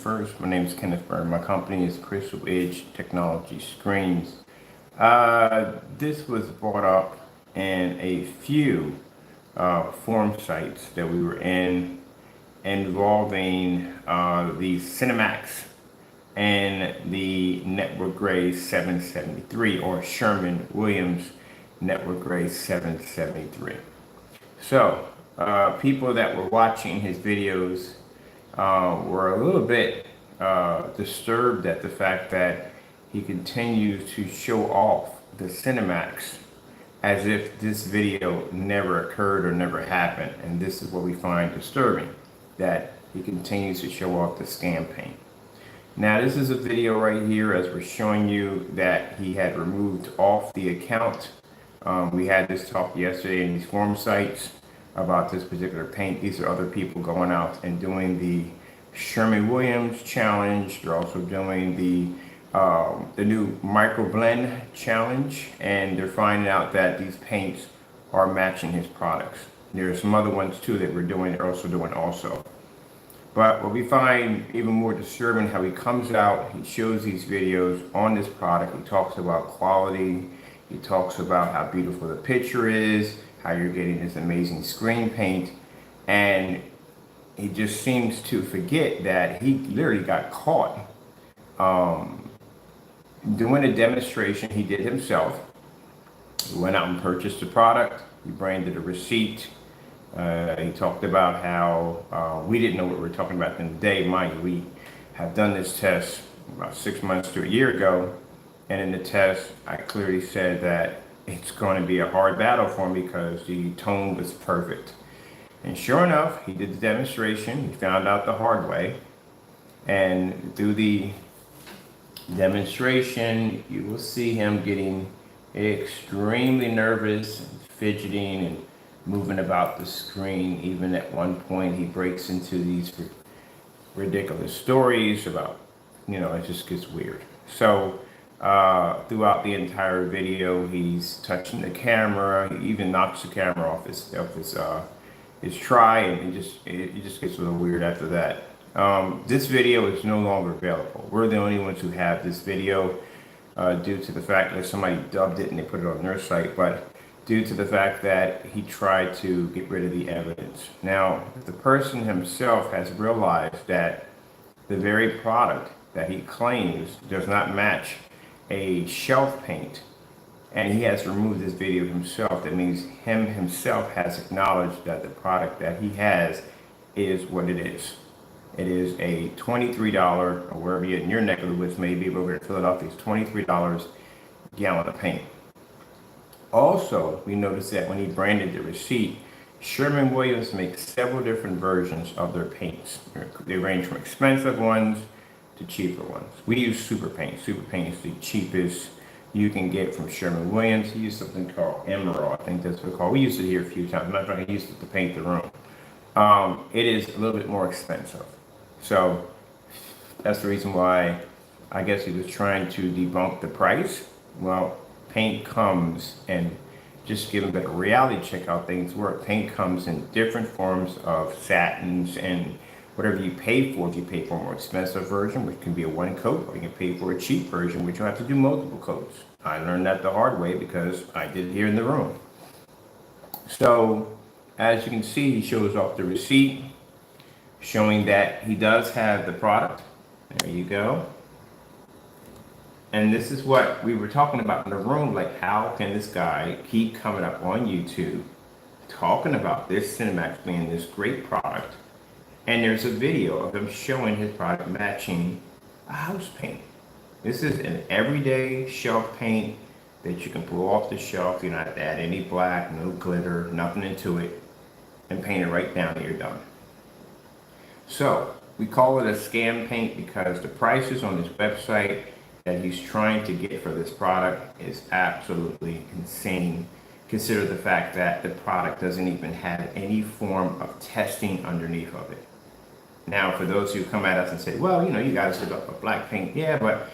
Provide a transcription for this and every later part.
first. My name is Kenneth Bird. My company is Crystal Edge Technology Screens. This was brought up in a few forum sites that we were in involving the Cinemax and the Network Grade 773 or Sherwin-Williams Network Grade 773. So people that were watching his videos were a little bit disturbed at the fact that he continues to show off the Cinemax as if this video never occurred or never happened. And this is what we find disturbing, that he continues to show off the scan paint. Now this is a video right here as we're showing you that he had removed off the account. We had this talk yesterday in these forum sites about this particular paint. These are other people going out and doing the Sherwin-Williams challenge. They're also doing the new micro blend challenge, and they're finding out that these paints are matching his products. There's some other ones too that we're doing, they're also doing also. But what we find even more disturbing, how he comes out, he shows these videos on this product, he talks about quality, he talks about how beautiful the picture is, how you're getting this amazing screen paint, and he just seems to forget that he literally got caught doing a demonstration he did himself. He went out and purchased the product, he branded a receipt. He talked about how we didn't know what we were talking about in the day. Mind you, we have done this test about 6 months to a year ago, and in the test I clearly said that it's going to be a hard battle for him because the tone was perfect. And sure enough, he did the demonstration. He found out the hard way, and through the demonstration you will see him getting extremely nervous, fidgeting and moving about the screen. Even at one point he breaks into these ridiculous stories about, you know, it just gets weird. So throughout the entire video he's touching the camera, he even knocks the camera off his try, and it just gets a little weird after that. This video is no longer available. We're the only ones who have this video due to the fact that somebody dubbed it and they put it on their site, but due to the fact that he tried to get rid of the evidence. Now, the person himself has realized that the very product that he claims does not match a shelf paint, and he has removed this video himself. That means him himself has acknowledged that the product that he has is what it is. It is a $23, or wherever you in your neck of the woods may be, but over in Philadelphia, it's $23 a gallon of paint. Also, we noticed that when he branded the receipt, Sherwin-Williams makes several different versions of their paints. They range from expensive ones to cheaper ones. We use Super Paint. Super Paint is the cheapest you can get from Sherwin-Williams. He used something called Emerald, I think that's what it's called. We used it here a few times. Matter of fact, I used it to paint the room. It is a little bit more expensive. So that's the reason why I guess he was trying to debunk the price. Well, paint comes, and just give a bit of reality check how things work. Paint comes in different forms of satins and whatever you pay for. If you pay for a more expensive version, which can be a one coat, or you can pay for a cheap version, which you have to do multiple coats. I learned that the hard way because I did it here in the room. So as you can see, he shows off the receipt, showing that he does have the product. There you go. And this is what we were talking about in the room, like how can this guy keep coming up on YouTube talking about this Cinemax being this great product, and there's a video of him showing his product matching a house paint. This is an everyday shelf paint that you can pull off the shelf. You don't have to add any black, no glitter, nothing into it, and paint it right down and you're done. So we call it a scam paint because the prices on this website that he's trying to get for this product is absolutely insane. Consider the fact that the product doesn't even have any form of testing underneath of it. Now, for those who come at us and say, well, you know, you guys did a black paint. Yeah, but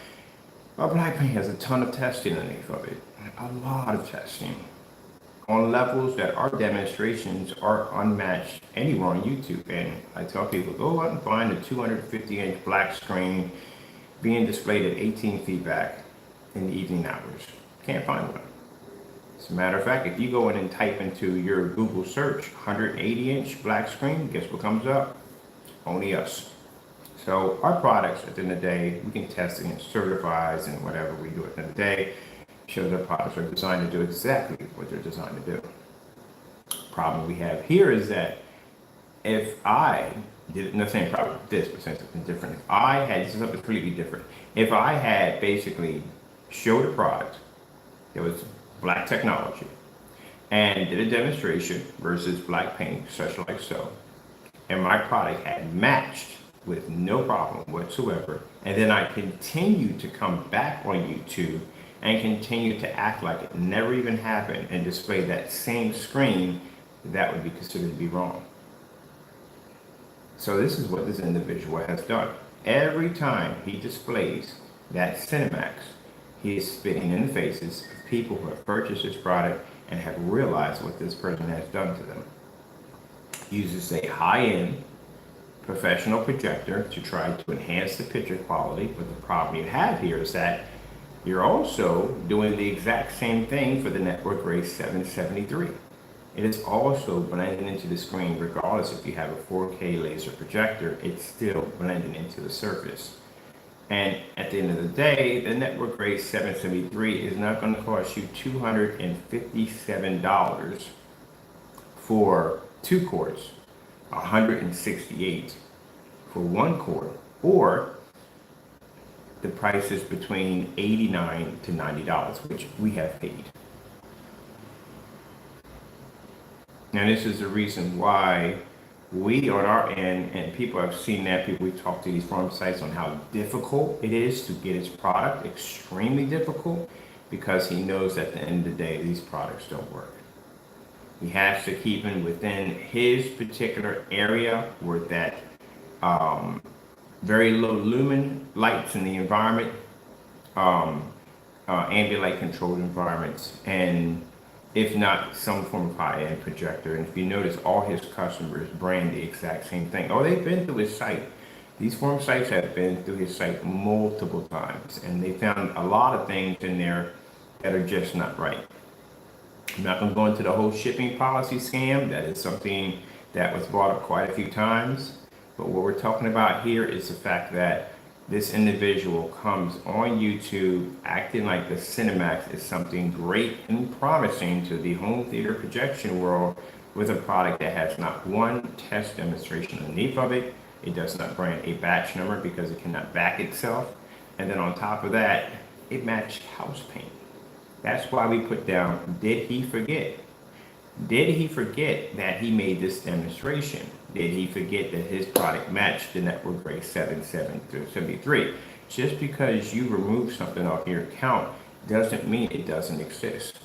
a black paint has a ton of testing underneath of it. A lot of testing. on levels that our demonstrations are unmatched anywhere on YouTube. And I tell people, go out and find a 250-inch black screen being displayed at 18 feet back in the evening hours. Can't find one. As a matter of fact, if you go in and type into your Google search 180-inch black screen, guess what comes up? Only us. So our products, at the end of the day, we can test against certifies and whatever we do at the end of the day, show that products are designed to do exactly what they're designed to do. Problem we have here is that if I did the same problem with this, but since it's been different, if I had, this is something completely different. If I had basically showed a product that was black technology and did a demonstration versus black paint, such like so, and my product had matched with no problem whatsoever, and then I continued to come back on YouTube and continue to act like it never even happened and display that same screen, that would be considered to be wrong. So this is what this individual has done. Every time he displays that Cinemax, he is spitting in the faces of people who have purchased this product and have realized what this person has done to them. He uses a high-end professional projector to try to enhance the picture quality, but the problem you have here is that you're also doing the exact same thing for the network grade 773. It is also blending into the screen regardless if you have a 4K laser projector, it's still blending into the surface. And at the end of the day, the network grade 773 is not going to cost you $257 for 2 cords, $168 for 1 cord, or the price is between $89 to $90, which we have paid. Now this is the reason why we on our end, and people have seen that, people we've talked to these forum sites on how difficult it is to get his product, extremely difficult, because he knows at the end of the day these products don't work. He has to keep them within his particular area where that very low lumen lights in the environment, ambient light controlled environments, and if not some form of high-end projector. And if you notice, all his customers brand the exact same thing. Oh, they've been through his site. These forum sites have been through his site multiple times, and they found a lot of things in there that are just not right. I'm not going to go into the whole shipping policy scam. That is something that was brought up quite a few times. But what we're talking about here is the fact that this individual comes on YouTube acting like the Cinemax is something great and promising to the home theater projection world with a product that has not one test demonstration underneath of it. It does not brand a batch number because it cannot back itself. And then on top of that, it matched house paint. That's why we put down, did he forget? Did he forget that he made this demonstration? Did he forget that his product matched the network grade 773? Just because you remove something off your account doesn't mean it doesn't exist.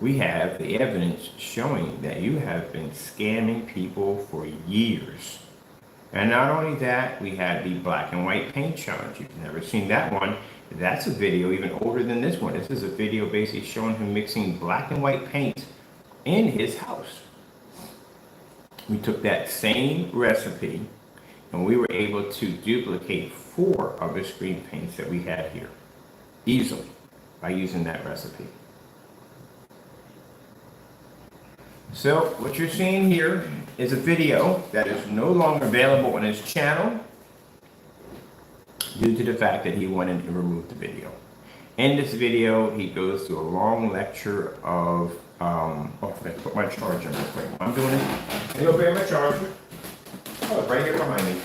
We have the evidence showing that you have been scamming people for years. And not only that, we had the black and white paint challenge. You've never seen that one. That's a video even older than this one. This is a video basically showing him mixing black and white paint in his house. We took that same recipe and we were able to duplicate 4 of the screen paints that we had here easily by using that recipe. So what you're seeing here is a video that is no longer available on his channel due to the fact that he went in and removed the video. In this video, he goes through a long lecture of, oh, I put my charger in real quick. I'm doing it. I'm gonna grab my charger. Oh, it's right here behind me.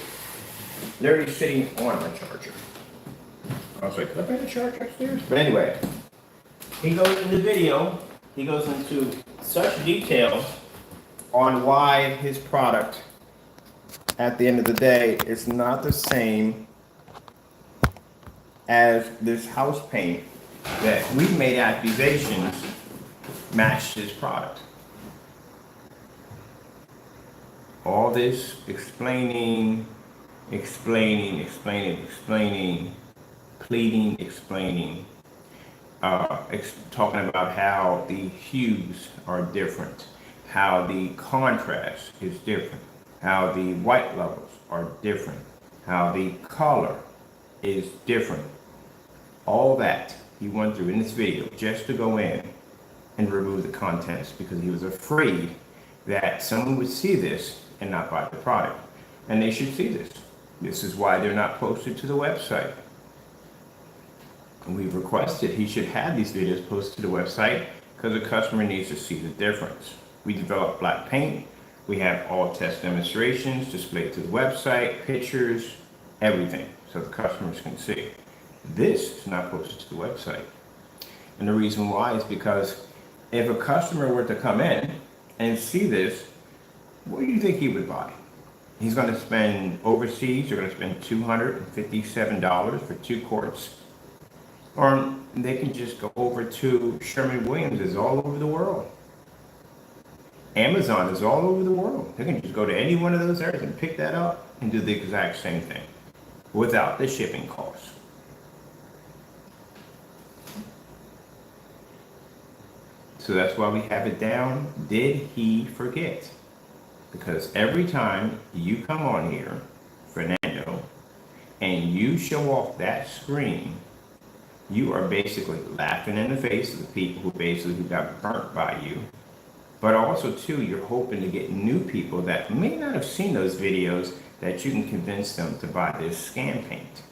Literally sitting on my charger. I was like, can I bring the charger upstairs? But anyway, he goes in the video, he goes into such detail on why his product, at the end of the day, is not the same as this house paint that we've made accusations matched his product. All this explaining, pleading, explaining. talking about how the hues are different, how the contrast is different, how the white levels are different, how the color is different. All that he went through in this video just to go in and remove the contents because he was afraid that someone would see this and not buy the product. And they should see this. This is why they're not posted to the website. And we've requested he should have these videos posted to the website because the customer needs to see the difference. We developed black paint. We have all test demonstrations displayed to the website, pictures, everything, so the customers can see. This is not posted to the website. And the reason why is because if a customer were to come in and see this, what do you think he would buy? He's going to spend overseas, you're going to spend $257 for 2 quarts. Or they can just go over to Sherwin-Williams, is all over the world. Amazon is all over the world. They can just go to any one of those areas and pick that up and do the exact same thing without the shipping costs. So that's why we have it down. Did he forget? Because every time you come on here, Fernando, and you show off that screen, you are basically laughing in the face of the people who got burnt by you. But also too, you're hoping to get new people that may not have seen those videos that you can convince them to buy this scan paint.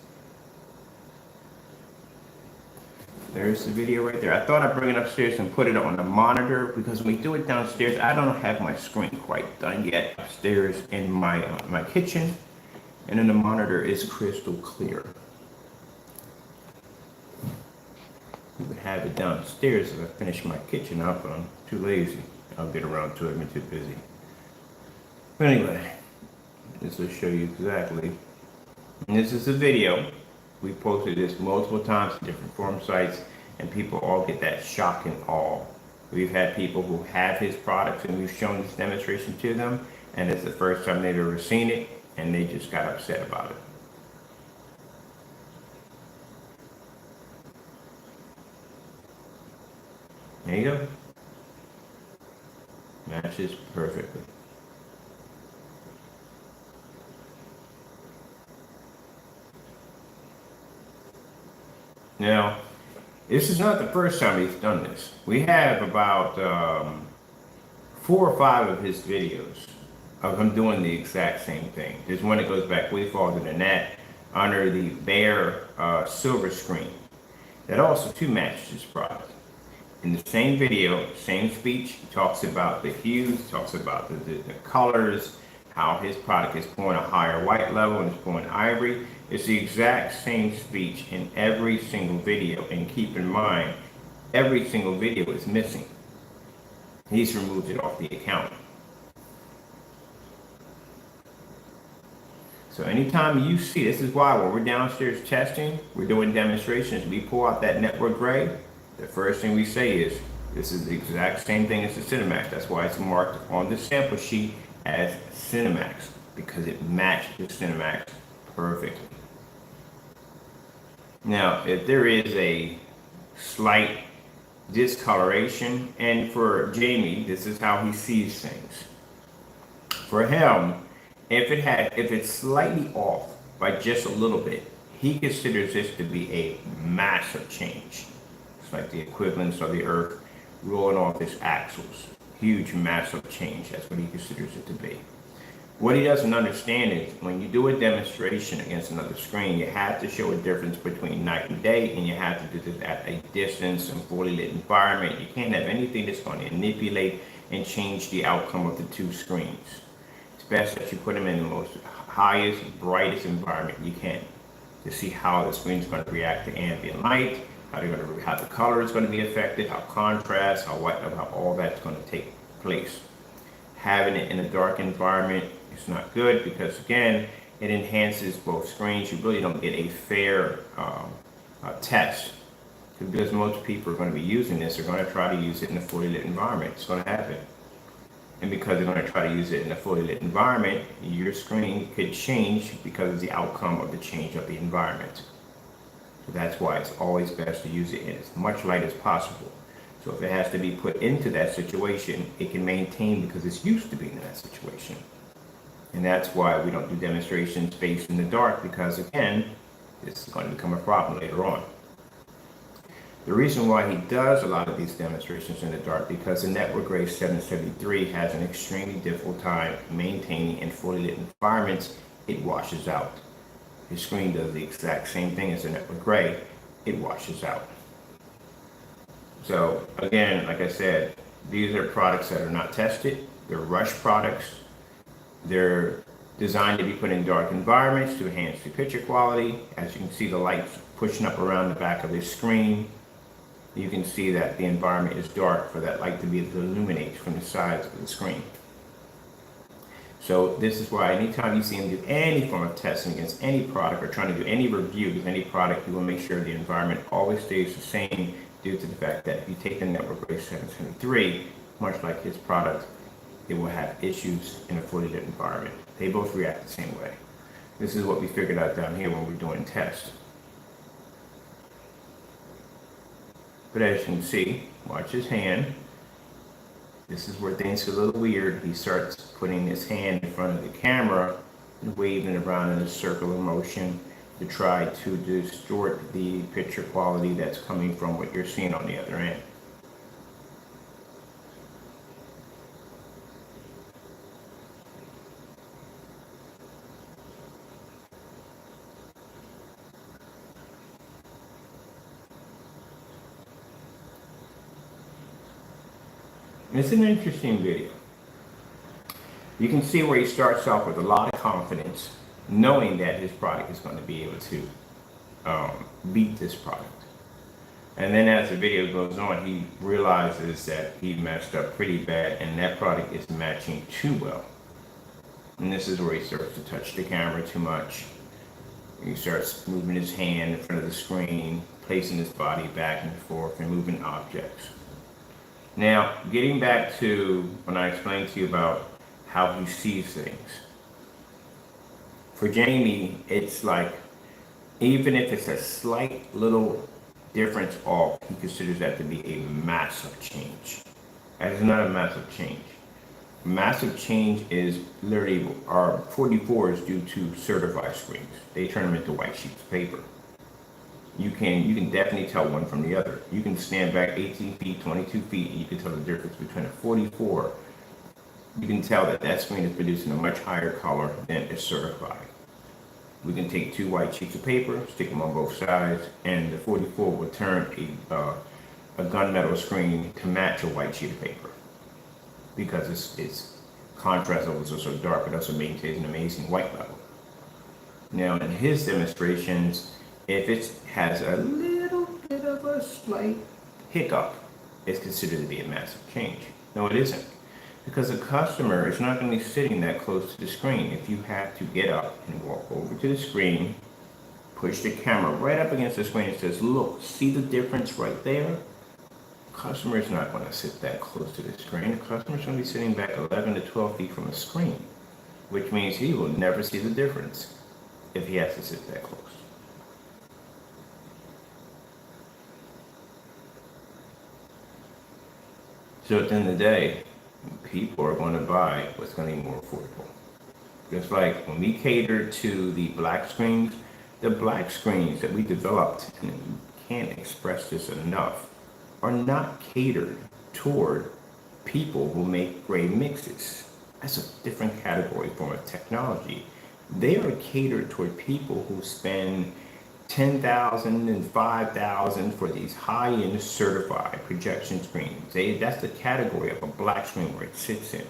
There's the video right there. I thought I'd bring it upstairs and put it on the monitor because when we do it downstairs, I don't have my screen quite done yet upstairs in my kitchen, and then the monitor is crystal clear. We would have it downstairs if I finish my kitchen up, but I'm too lazy. I'll get around to it. I'm too busy. But anyway, this will show you exactly. And this is a video. We posted this multiple times to different forum sites, and people all get that shock and awe. We've had people who have his products, and we've shown this demonstration to them, and it's the first time they've ever seen it, and they just got upset about it. There you go. Matches perfectly. Now, this is not the first time he's done this. We have about 4 or 5 of his videos of him doing the exact same thing. There's one that goes back way farther than that, under the bare silver screen. That also too matches his product. In the same video, same speech, he talks about the hues, talks about the colors, how his product is pouring a higher white level and it's pouring ivory. It's the exact same speech in every single video. And keep in mind, every single video is missing. He's removed it off the account. So anytime you see, this is why when we're downstairs testing, we're doing demonstrations, we pull out that network gray. The first thing we say is, this is the exact same thing as the Cinemax. That's why it's marked on the sample sheet as Cinemax, because it matched the Cinemax perfectly. Now, if there is a slight discoloration, and for Jamie, this is how he sees things. For him, if it's slightly off by just a little bit, he considers this to be a massive change. Like the equivalence of the Earth rolling off its axles. Huge, massive change. That's what he considers it to be. What he doesn't understand is when you do a demonstration against another screen, you have to show a difference between night and day, and you have to do this at a distance and fully lit environment. You can't have anything that's going to manipulate and change the outcome of the 2 screens. It's best that you put them in the most highest, brightest environment you can to see how the screen's going to react to ambient light, how the color is going to be affected, how contrast, how white, how all that's going to take place. Having it in a dark environment is not good because, again, it enhances both screens. You really don't get a fair test because most people are going to be using this. They're going to try to use it in a fully lit environment. It's going to happen. And because they're going to try to use it in a fully lit environment, your screen could change because of the outcome of the change of the environment. That's why it's always best to use it in as much light as possible. So if it has to be put into that situation, it can maintain because it's used to being in that situation. And that's why we don't do demonstrations based in the dark, because again, this is going to become a problem later on. The reason why he does a lot of these demonstrations in the dark, because the network grade 773 has an extremely difficult time maintaining in fully lit environments. It washes out. His screen does the exact same thing as the network gray. It washes out. So again, like I said, these are products that are not tested. They're rush products. They're designed to be put in dark environments to enhance the picture quality. As you can see, the light's pushing up around the back of this screen. You can see that the environment is dark for that light to be able to illuminate from the sides of the screen. So this is why anytime you see him do any form of testing against any product or trying to do any review of any product, you will make sure the environment always stays the same, due to the fact that if you take the network grade 773, much like his product, it will have issues in a fully lit environment. They both react the same way. This is what we figured out down here when we're doing tests. But as you can see, watch his hand. This is where things get a little weird. He starts putting his hand in front of the camera and waving it around in a circular motion to try to distort the picture quality that's coming from what you're seeing on the other end. It's an interesting video. You can see where he starts off with a lot of confidence, knowing that his product is going to be able to beat this product. And then as the video goes on, he realizes that he messed up pretty bad and that product is matching too well. And this is where he starts to touch the camera too much. He starts moving his hand in front of the screen, placing his body back and forth and moving objects. Now, getting back to when I explained to you about how he sees things. For Jamie, it's like, even if it's a slight little difference off, he considers that to be a massive change. That is not a massive change. Massive change is literally, our 44s due to certified screens. They turn them into white sheets of paper. You can definitely tell one from the other. You can stand back 18 feet, 22 feet, and you can tell the difference between a 44. You can tell that that screen is producing a much higher color than is certified. We can take two white sheets of paper, stick them on both sides, and the 44 will turn a gunmetal screen to match a white sheet of paper, because its contrast levels are so dark, it also maintains an amazing white level. Now, in his demonstrations, if it has a little bit of a slight hiccup, it's considered to be a massive change. No, it isn't. Because the customer is not going to be sitting that close to the screen. If you have to get up and walk over to the screen, push the camera right up against the screen and says, look, see the difference right there? The customer is not going to sit that close to the screen. The customer is going to be sitting back 11 to 12 feet from the screen, which means he will never see the difference if he has to sit that close. So at the end of the day, people are going to buy what's going to be more affordable. Just like when we cater to the black screens that we developed, and you can't express this enough, are not catered toward people who make gray mixes. That's a different category form of technology. They are catered toward people who spend $10,000 and $5,000 for these high-end certified projection screens. That's the category of a black screen where it sits in.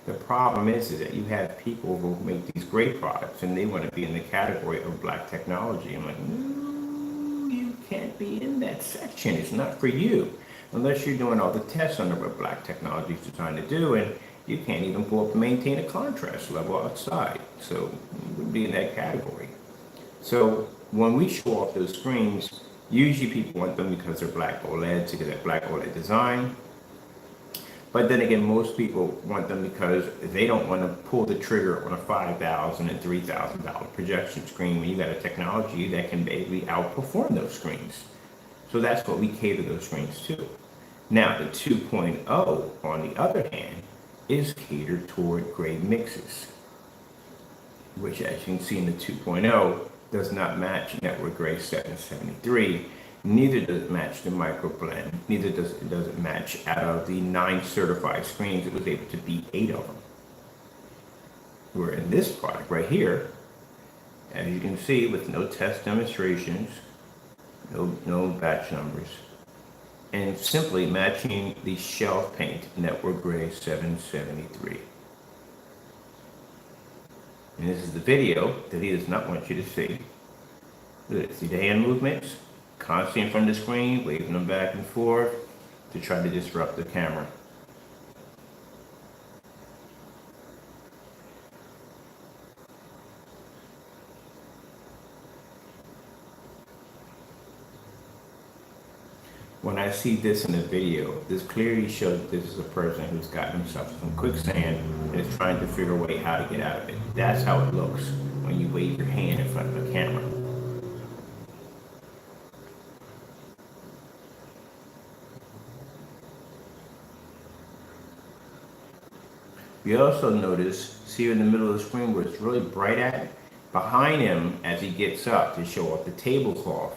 The problem is that you have people who make these great products and they want to be in the category of black technology. I'm like, no, you can't be in that section. It's not for you. Unless you're doing all the tests under what black technology is trying to do, and you can't even go up and maintain a contrast level outside. So you would be in that category. So when we show off those screens, usually people want them because they're black OLEDs, to get that black OLED design. But then again, most people want them because they don't want to pull the trigger on a $5,000 and $3,000 projection screen when you got a technology that can basically outperform those screens. So that's what we cater those screens to. Now, the 2.0, on the other hand, is catered toward gray mixes, which, as you can see in the 2.0, does not match network gray 773. Neither does it match the microblend. Neither does it match out of the 9 certified screens. It was able to beat 8 of them. Where in this product right here, as you can see, with no test demonstrations, no batch numbers, and simply matching the shelf paint network gray 773. And this is the video that he does not want you to see. See the hand movements? Constantly in front of the screen, waving them back and forth to try to disrupt the camera. When I see this in the video, this clearly shows that this is a person who's gotten himself some quicksand and is trying to figure a way how to get out of it. That's how it looks when you wave your hand in front of a camera. We also notice, see in the middle of the screen where it's really bright at, behind him as he gets up to show off the tablecloth,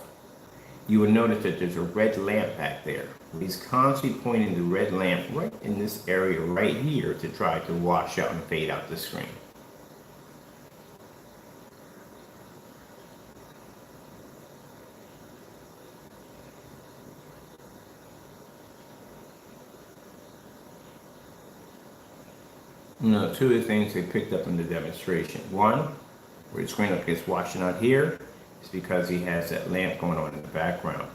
you will notice that there's a red lamp back there. He's constantly pointing the red lamp right in this area right here to try to wash out and fade out the screen. Now, 2 of the things they picked up in the demonstration. 1, where the screen gets washing out here, is because he has that lamp going on in the background.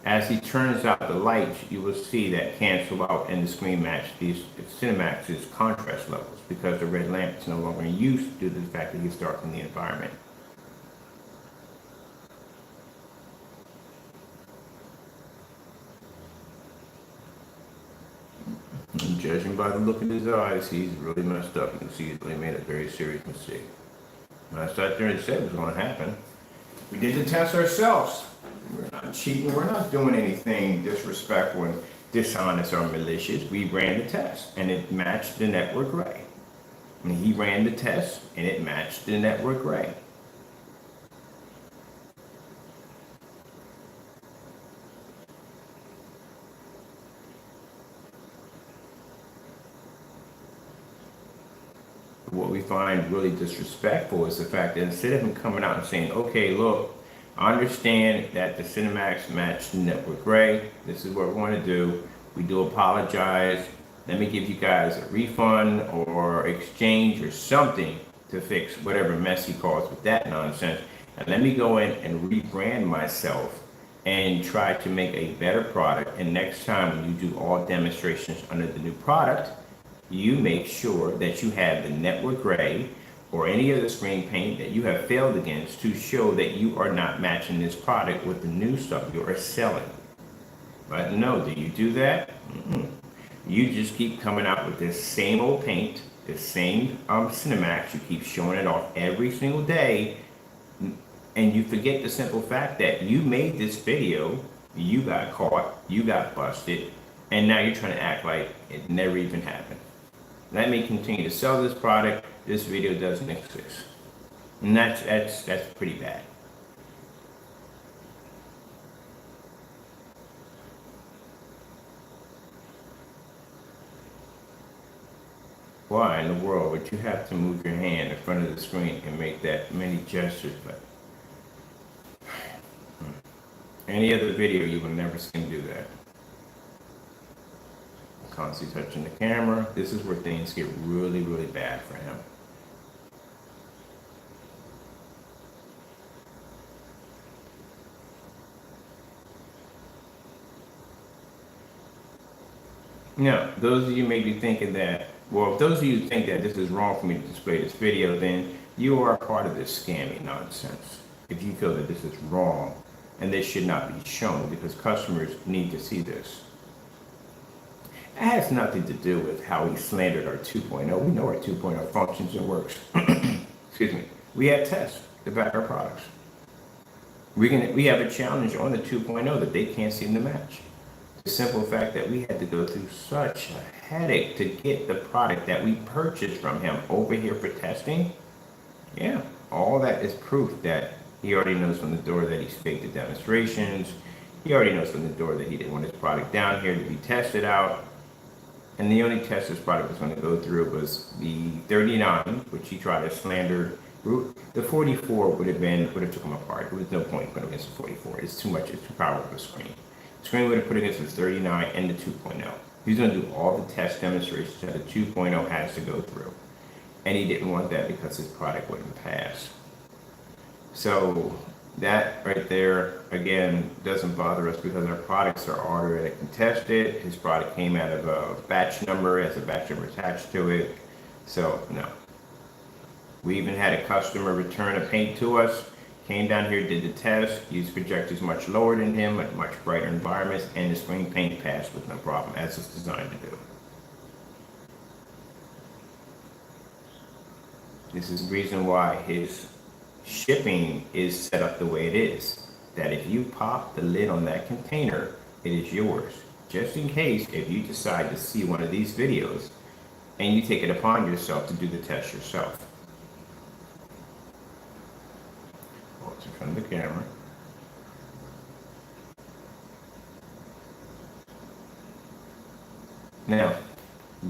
As he turns out the lights, you will see that cancel out and the screen match these Cinemax's contrast levels because the red lamp is no longer in use due to the fact that he's darkening the environment. And judging by the look in his eyes, he's really messed up. You can see he's really made a very serious mistake. When I sat there and said it was going to happen, we did the test ourselves. We're not cheating. We're not doing anything disrespectful and dishonest or malicious. We ran the test, and it matched the network gray. And he ran the test, and it matched the network gray. What we find really disrespectful is the fact that instead of him coming out and saying, okay, look, I understand that the Cinemax matched the network gray. This is what we want to do. We do apologize. Let me give you guys a refund or exchange or something to fix whatever mess he caused with that nonsense. And let me go in and rebrand myself and try to make a better product. And next time when you do all demonstrations under the new product, you make sure that you have the network gray or any other screen paint that you have failed against to show that you are not matching this product with the new stuff you are selling. But no, do you do that? You just keep coming out with this same old paint, the same Cinemax. You keep showing it off every single day, and you forget the simple fact that you made this video, you got caught, you got busted, and now you're trying to act like it never even happened. Let me continue to sell this product. This video doesn't exist. And that's pretty bad. Why in the world would you have to move your hand in front of the screen and make that many gestures? But any other video, you will never see him do that. Constantly touching the camera. This is where things get really, really bad for him. Now, those of you may be thinking that, well, if those of you think that this is wrong for me to display this video, then you are part of this scamming nonsense. If you feel that this is wrong and this should not be shown because customers need to see this. It has nothing to do with how he slandered our 2.0. We know our 2.0 functions and works. Excuse me. We have tests to back our products. We have a challenge on the 2.0 that they can't seem to match. The simple fact that we had to go through such a headache to get the product that we purchased from him over here for testing. Yeah, all that is proof that he already knows from the door that he's faked the demonstrations. He already knows from the door that he didn't want his product down here to be tested out. And the only test this product was going to go through was the 39, which he tried to slander. The 44 would have took him apart. There was no point putting against the 44. It's too much. It's too powerful of a screen. The screen would have put against the 39 and the 2.0. He's going to do all the test demonstrations that the 2.0 has to go through. And he didn't want that because his product wouldn't pass. So that right there, again, doesn't bother us because our products are already contested. His product came out of a batch number, has a batch number attached to it. So, no. We even had a customer return a paint to us, came down here, did the test, used projectors much lower than him, at much brighter environments, and the screen paint passed with no problem, as it's designed to do. This is the reason why his shipping is set up the way it is. That if you pop the lid on that container, it is yours. Just in case if you decide to see one of these videos and you take it upon yourself to do the test yourself. It's in front of the camera. Now,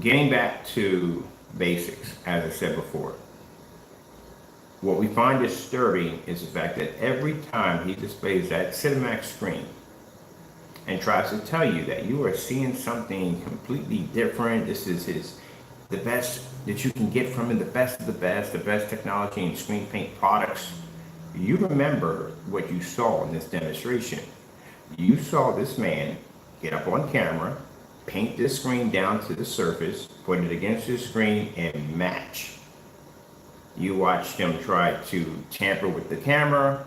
getting back to basics, as I said before. What we find disturbing is the fact that every time he displays that Cinemax screen and tries to tell you that you are seeing something completely different, this is the best that you can get from him, the best of the best technology and screen paint products, you remember what you saw in this demonstration. You saw this man get up on camera, paint this screen down to the surface, put it against his screen, and match. You watched him try to tamper with the camera.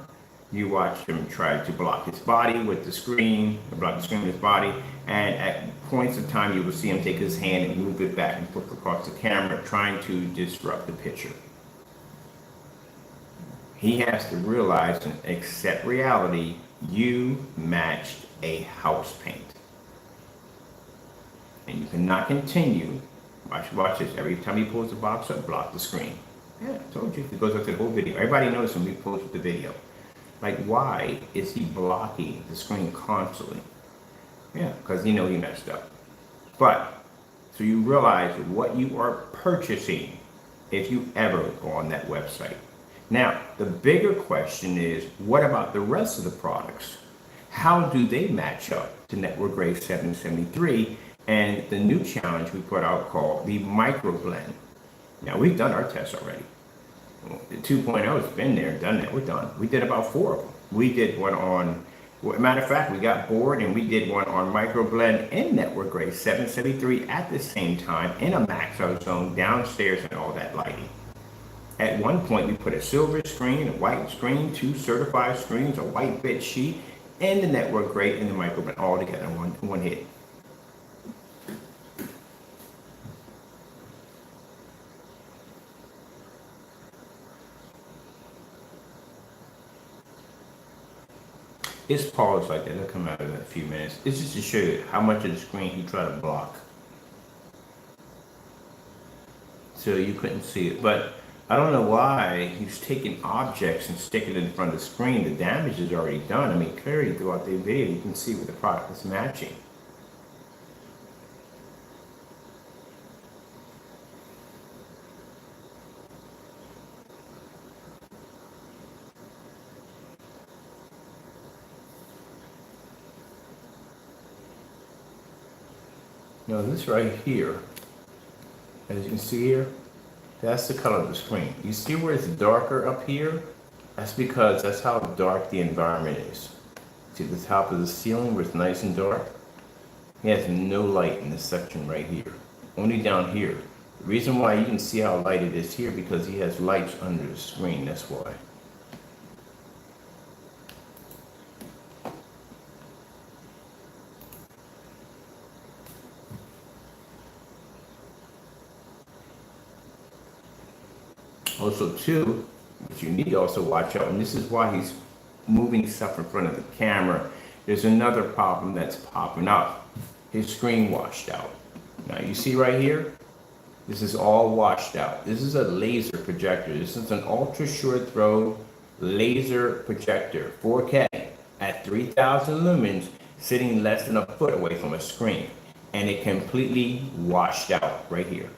You watched him try to block his body with the screen, block the screen with his body. And at points of time, you will see him take his hand and move it back and forth across the camera, trying to disrupt the picture. He has to realize and accept reality. You matched a house paint. And you cannot continue. Watch this. Every time he pulls the box up, block the screen. Yeah, I told you. It goes up to the whole video. Everybody knows when we post the video. Like, why is he blocking the screen constantly? Yeah, because he knows he messed up. But, so you realize what you are purchasing if you ever go on that website. Now, the bigger question is, what about the rest of the products? How do they match up to Network Grade 773 and the new challenge we put out called the micro blend? Now, we've done our tests already. The 2.0 has been there, done that. We're done. We did about 4 of them. We did one on, matter of fact, we got bored and we did one on microblend and Network Grade 773 at the same time in a max out zone downstairs and all that lighting. At one point, we put a silver screen, a white screen, 2 certified screens, a white bed sheet, and the Network Grade and the microblend all together in one hit. His pause like that, it'll come out in a few minutes. It's just to show you how much of the screen he tried to block. So you couldn't see it. But I don't know why he's taking objects and sticking it in front of the screen. The damage is already done. I mean, clearly throughout the video, you can see where the product is matching. Now this right here, as you can see here, that's the color of the screen. You see where it's darker up here? That's because that's how dark the environment is. See the top of the ceiling where it's nice and dark? He has no light in this section right here, only down here. The reason why you can see how light it is here because he has lights under the screen, that's why. also too, what you need to also watch out, and this is why he's moving stuff in front of the camera. There's another problem that's popping up. His screen washed out. Now you see right here, this is all washed out. This is a laser projector. This is an ultra short throw laser projector, 4K at 3000 lumens, sitting less than a foot away from a screen. And it completely washed out right here.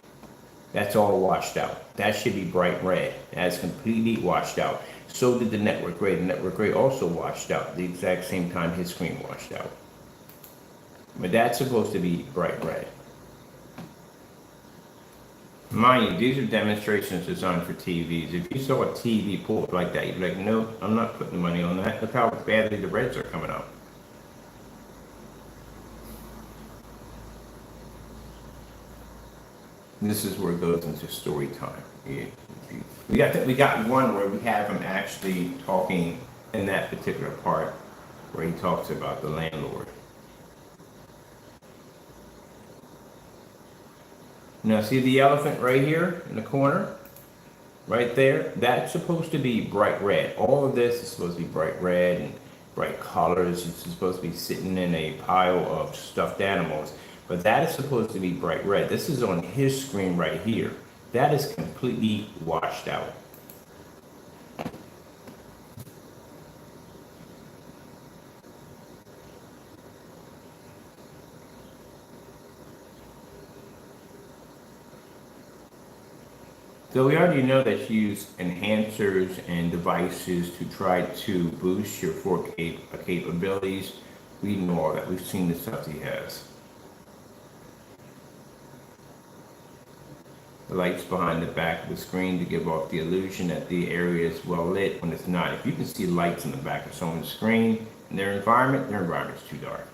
That's all washed out. That should be bright red. That's completely washed out. So did the network gray. The network gray also washed out the exact same time his screen washed out. But that's supposed to be bright red. Mind you, these are demonstrations designed for TVs. If you saw a TV pull up like that, you'd be like, no, I'm not putting money on that. Look how badly the reds are coming out. This is where it goes into story time. We got one where we have him actually talking in that particular part where he talks about the landlord. Now see the elephant right here in the corner? Right there? That's supposed to be bright red. All of this is supposed to be bright red and bright colors. It's supposed to be sitting in a pile of stuffed animals. But that is supposed to be bright red. This is on his screen right here. That is completely washed out. So we already know that you use enhancers and devices to try to boost your 4K capabilities. We know all that. We've seen the stuff he has. The lights behind the back of the screen to give off the illusion that the area is well lit when it's not. If you can see lights in the back of someone's screen in their environment's too dark.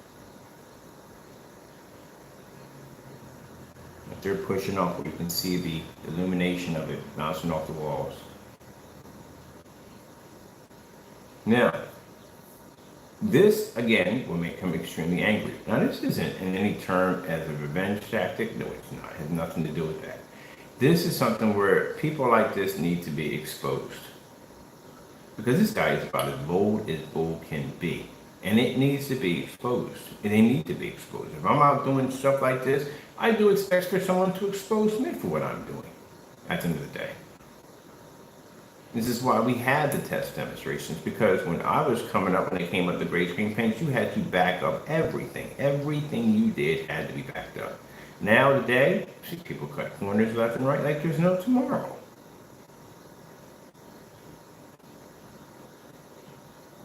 If they're pushing off, you can see the illumination of it bouncing off the walls. Now, this again will make him extremely angry. Now, this isn't in any term as a revenge tactic. No, it's not. It has nothing to do with that. This is something where people like this need to be exposed. Because this guy is about as bold can be. And it needs to be exposed. And they need to be exposed. If I'm out doing stuff like this, I do expect for someone to expose me for what I'm doing at the end of the day. This is why we had the test demonstrations, because when I was coming up, when they came up with the gray screen paints, you had to back up everything. Everything you did had to be backed up. Now today, see people cut corners left and right like there's no tomorrow.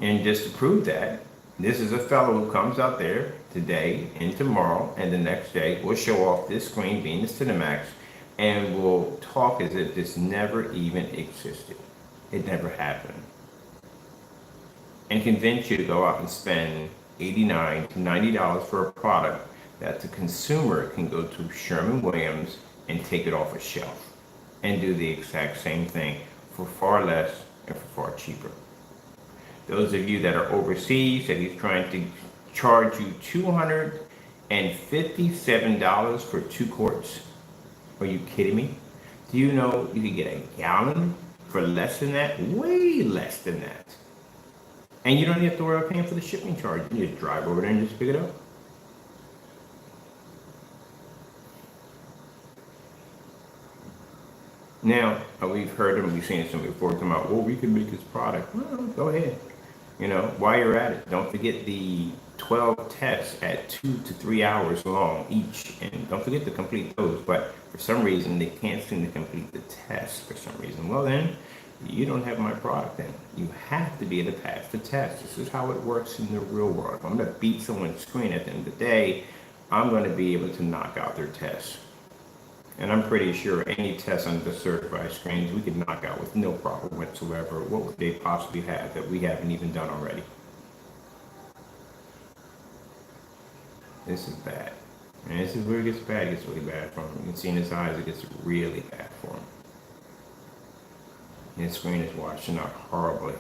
And just to prove that, this is a fellow who comes out there today and tomorrow and the next day will show off this screen being the Cinemax and will talk as if this never even existed. It never happened. And convince you to go out and spend $89 to $90 for a product that the consumer can go to Sherwin-Williams and take it off a shelf and do the exact same thing for far less and for far cheaper. Those of you that are overseas, that he's trying to charge you $257 for 2 quarts. Are you kidding me? Do you know you can get a gallon for less than that? Way less than that. And you don't have to worry about paying for the shipping charge. You just drive over there and just pick it up. Now, we've heard them, we've seen some before come out, well, we can make this product. Well, go ahead. You know, while you're at it, don't forget the 12 tests at 2 to 3 hours long each. And don't forget to complete those. But for some reason, they can't seem to complete the test for some reason. Well, then, you don't have my product then. You have to be able to pass the test. This is how it works in the real world. If I'm going to beat someone's screen at the end of the day, I'm going to be able to knock out their tests. And I'm pretty sure any test on the certified screens we could knock out with no problem whatsoever. What would they possibly have that we haven't even done already? This is bad. And this is where it gets bad. It gets really bad for him. You can see in his eyes it gets really bad for him. And his screen is washing out horribly.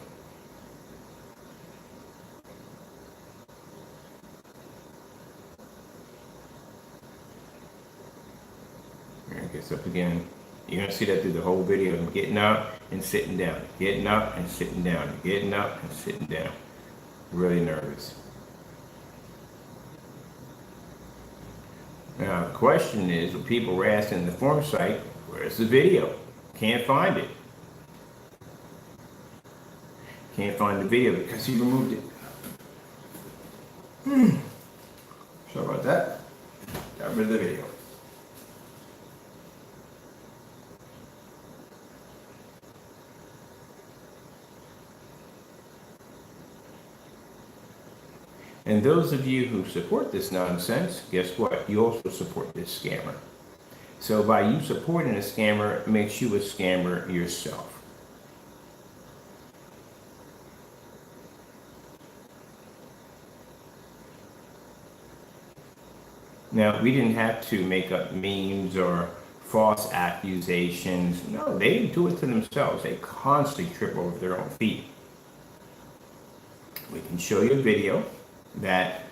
There it gets up again. You're gonna see that through the whole video. I'm getting up and sitting down, getting up and sitting down, getting up and sitting down. Really nervous. Now the question is, what people were asking in the forum site, where's the video? Can't find it. Can't find the video because he removed it. Sorry about that. Got rid of the video. And those of you who support this nonsense, guess what? You also support this scammer. So by you supporting a scammer, it makes you a scammer yourself. Now, we didn't have to make up memes or false accusations. No, they do it to themselves. They constantly trip over their own feet. We can show you a video that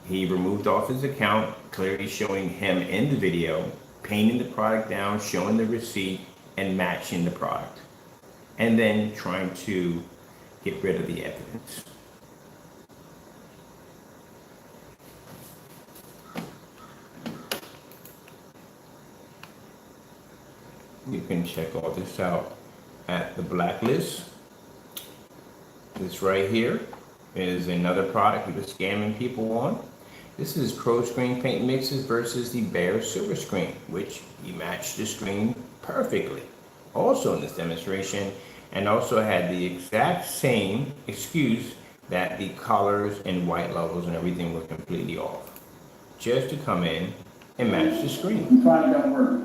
he removed off his account, clearly showing him in the video, painting the product down, showing the receipt, and matching the product. And then trying to get rid of the evidence. You can check all this out at the blacklist. This right here is another product we were scamming people on. This is Pro Screen Paint Mixes versus the Bear Silver Screen, which he matched the screen perfectly. Also in this demonstration, and also had the exact same excuse that the colors and white levels and everything were completely off. Just to come in and match the screen. Probably don't work.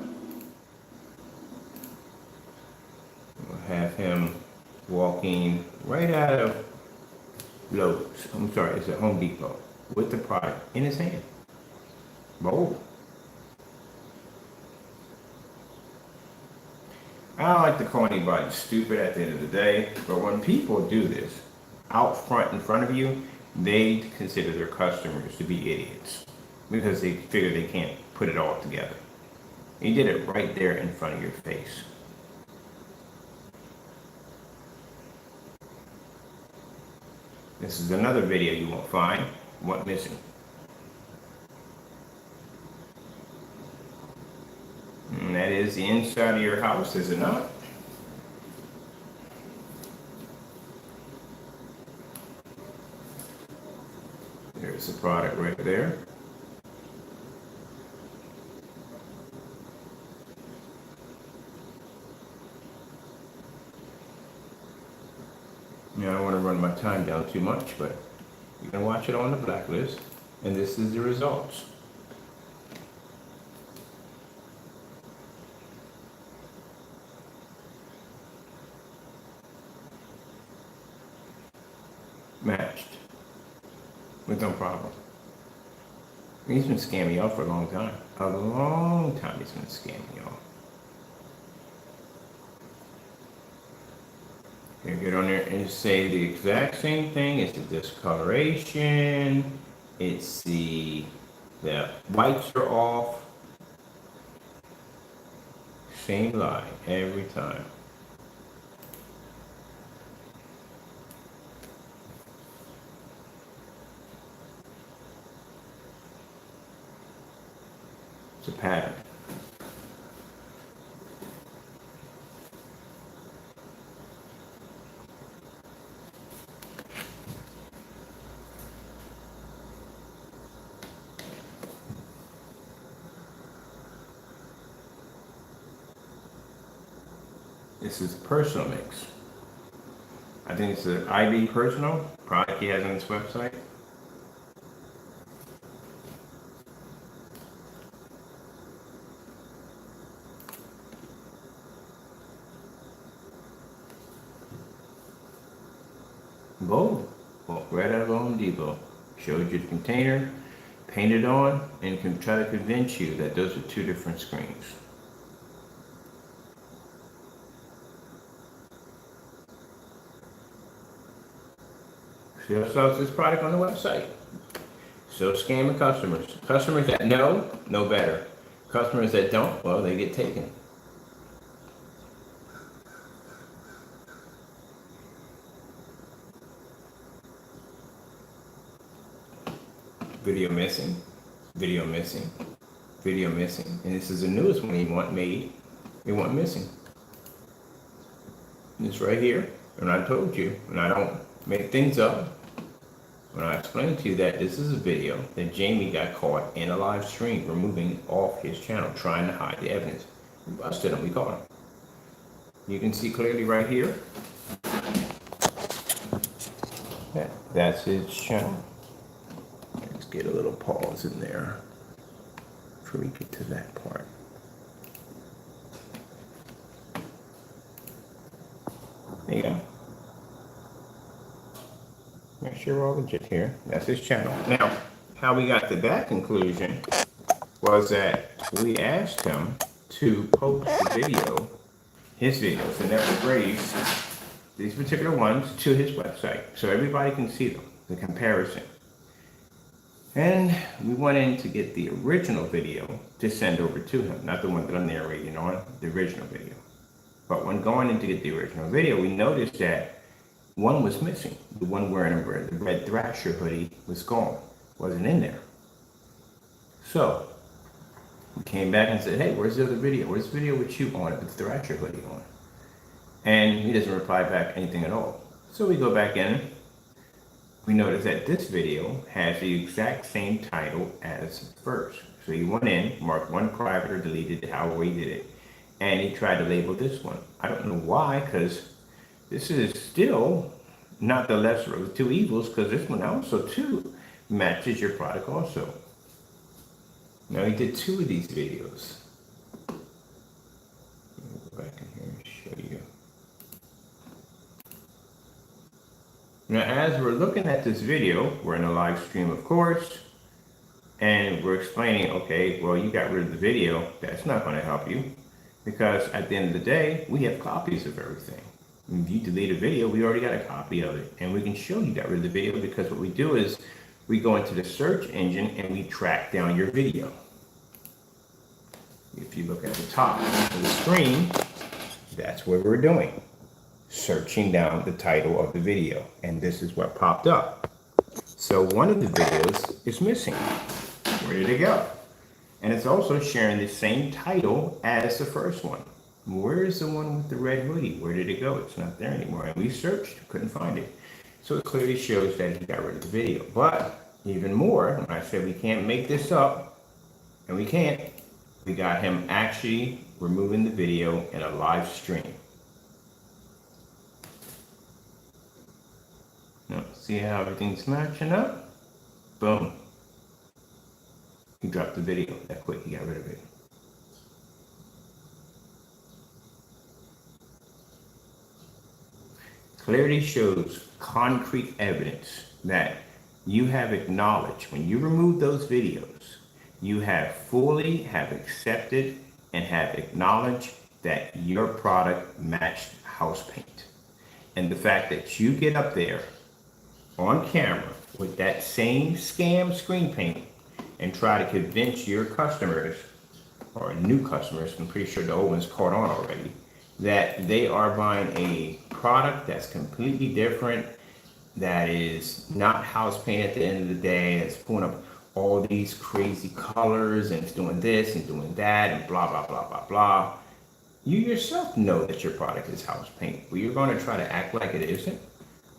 We'll have him walking right out of Lowe's. I'm sorry, it's at Home Depot with the product in his hand. Bold. I don't like to call anybody stupid at the end of the day, but when people do this out front in front of you, they consider their customers to be idiots because they figure they can't put it all together. He did it right there in front of your face. This is another video you won't find. What missing? And that is the inside of your house, is it not? There's the product right there. Now I don't want to run my time down too much, but you can watch it on the blacklist, and this is the results. Matched with no problem. He's been scamming y'all for a long time. A long time he's been scamming y'all. You get on there and say the exact same thing. It's the discoloration. It's the whites are off. Same lie every time. It's a pattern. This is Personal Mix. I think it's the IB Personal product he has on his website. Bold. Walk right out of Home Depot. Showed you the container, painted on, and can try to convince you that those are two different screens. Still sells this product on the website. Still scamming customers. Customers that know better. Customers that don't, well, they get taken. video missing, video missing, video missing. And this is the newest one he made. It went missing. It's right here. And I told you, and I don't make things up, when I explained to you that this is a video that Jamie got caught in a live stream removing off his channel, trying to hide the evidence. We busted him, we caught him. You can see clearly right here. That's his channel. Let's get a little pause in there before we get to that part. There you go. Make sure we're all legit here. That's his channel. Now, how we got to that conclusion was that we asked him to post the video, his videos, and that we raised these particular ones to his website so everybody can see them, the comparison. And we went in to get the original video to send over to him, not the one that I'm narrating on, the original video. But when going in to get the original video, we noticed that one was missing. The one wearing the red Thrasher hoodie was gone, wasn't in there. So we came back and said, hey, where's the other video? Where's the video with you on it with the Thrasher hoodie on? And he doesn't reply back anything at all. So we go back in. We notice that this video has the exact same title as the first. So he went in, marked one private or deleted it, however he did it. And he tried to label this one. I don't know why, because this is still not the lesser of the two evils, because this one also too matches your product also. Now he did two of these videos. Let me go back in here and show you. Now as we're looking at this video, we're in a live stream of course, and we're explaining, okay, well you got rid of the video, that's not going to help you, because at the end of the day, we have copies of everything. If you delete a video, we already got a copy of it, and we can show you got rid of the video, because what we do is we go into the search engine and we track down your video. If you look at the top of the screen, that's what we're doing. Searching down the title of the video, and this is what popped up. So one of the videos is missing. Where did it go? And it's also sharing the same title as the first one. Where is the one with the red hoodie? Where did it go? It's not there anymore. And we searched, couldn't find it. So it clearly shows that he got rid of the video. But even more, when I said we can't make this up, and we can't, we got him actually removing the video in a live stream. Now, see how everything's matching up? Boom. He dropped the video that quick, he got rid of it. Clearly shows concrete evidence that you have acknowledged when you remove those videos, you have fully accepted and have acknowledged that your product matched house paint. And the fact that you get up there on camera with that same scam screen paint and try to convince your customers, or new customers, I'm pretty sure the old ones caught on already, that they are buying a product that's completely different, that is not house paint at the end of the day, it's pulling up all these crazy colors and it's doing this and doing that and blah, blah, blah, blah, blah. You yourself know that your product is house paint, but you're going to try to act like it isn't.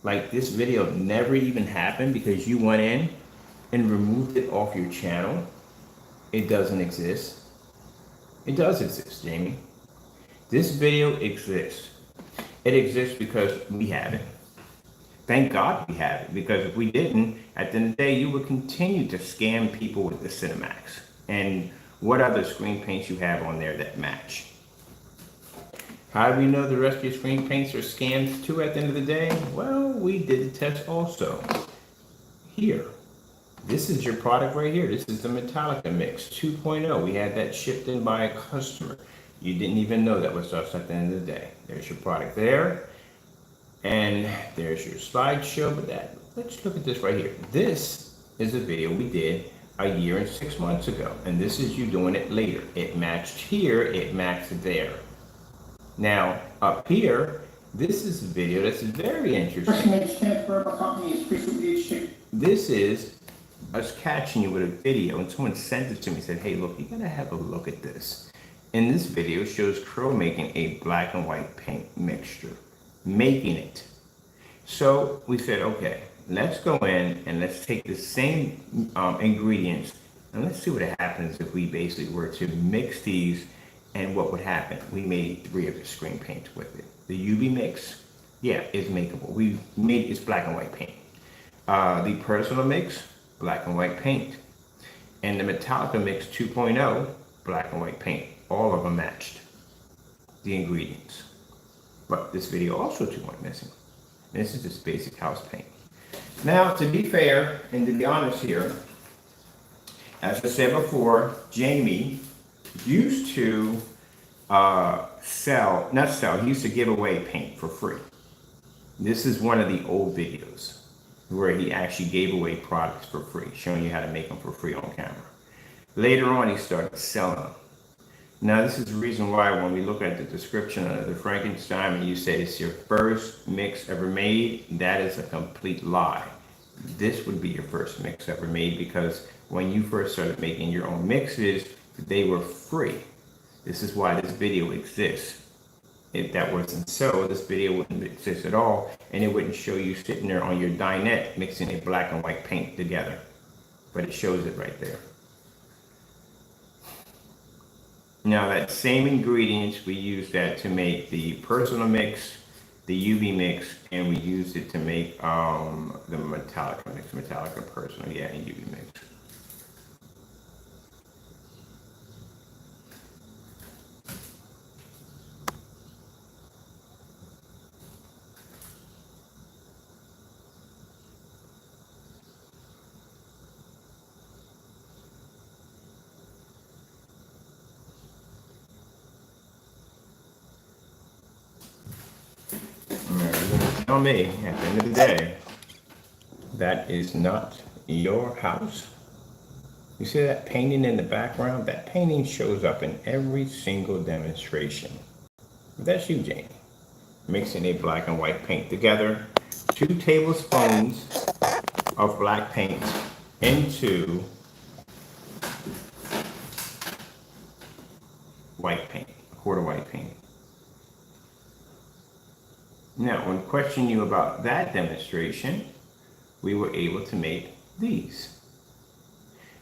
Like this video never even happened because you went in and removed it off your channel. It doesn't exist. It does exist, Jamie. This video exists. It exists because we have it. Thank God we have it, because if we didn't, at the end of the day, you would continue to scam people with the Cinemax. And what other screen paints you have on there that match? How do we know the rest of your screen paints are scams too at the end of the day? Well, we did the test also. Here, this is your product right here. This is the Metallica Mix 2.0. We had that shipped in by a customer. You didn't even know that was us at the end of the day. There's your product there. And there's your slideshow. But let's look at this right here. This is a video we did a year and 6 months ago. And this is you doing it later. It matched here, it matched there. Now, up here, this is a video that's very interesting. This is was catching you with a video, and someone sent it to me and said, hey, look, you gotta have a look at this. In this video, it shows Crow making a black and white paint mixture, making it. So we said, okay, let's go in and let's take the same ingredients and let's see what happens if we basically were to mix these, and what would happen. We made 3 of the screen paints with it. The UV mix, yeah, is makeable. We made it's black and white paint. The personal mix, black and white paint. And the Metallica mix 2.0, black and white paint. All of them matched the ingredients. But this video also 2 went missing. And this is just basic house paint. Now, to be fair and to be honest here, as I said before, Jamie used to he used to give away paint for free. This is one of the old videos where he actually gave away products for free, showing you how to make them for free on camera. Later on, he started selling them. Now, this is the reason why when we look at the description of the Frankenstein and you say it's your first mix ever made, that is a complete lie. This would be your first mix ever made, because when you first started making your own mixes, they were free. This is why this video exists. If that wasn't so, this video wouldn't exist at all, and it wouldn't show you sitting there on your dinette mixing a black and white paint together. But it shows it right there. Now, that same ingredients, we used that to make the personal mix, the UV mix, and we used it to make the Metallica mix, Metallica personal, yeah, and UV mix. Tell me, at the end of the day, that is not your house. You see that painting in the background? That painting shows up in every single demonstration. That's you, Jamie. Mixing a black and white paint together. 2 tablespoons of black paint into white paint, a quart of white paint. Now, when questioning you about that demonstration, we were able to make these.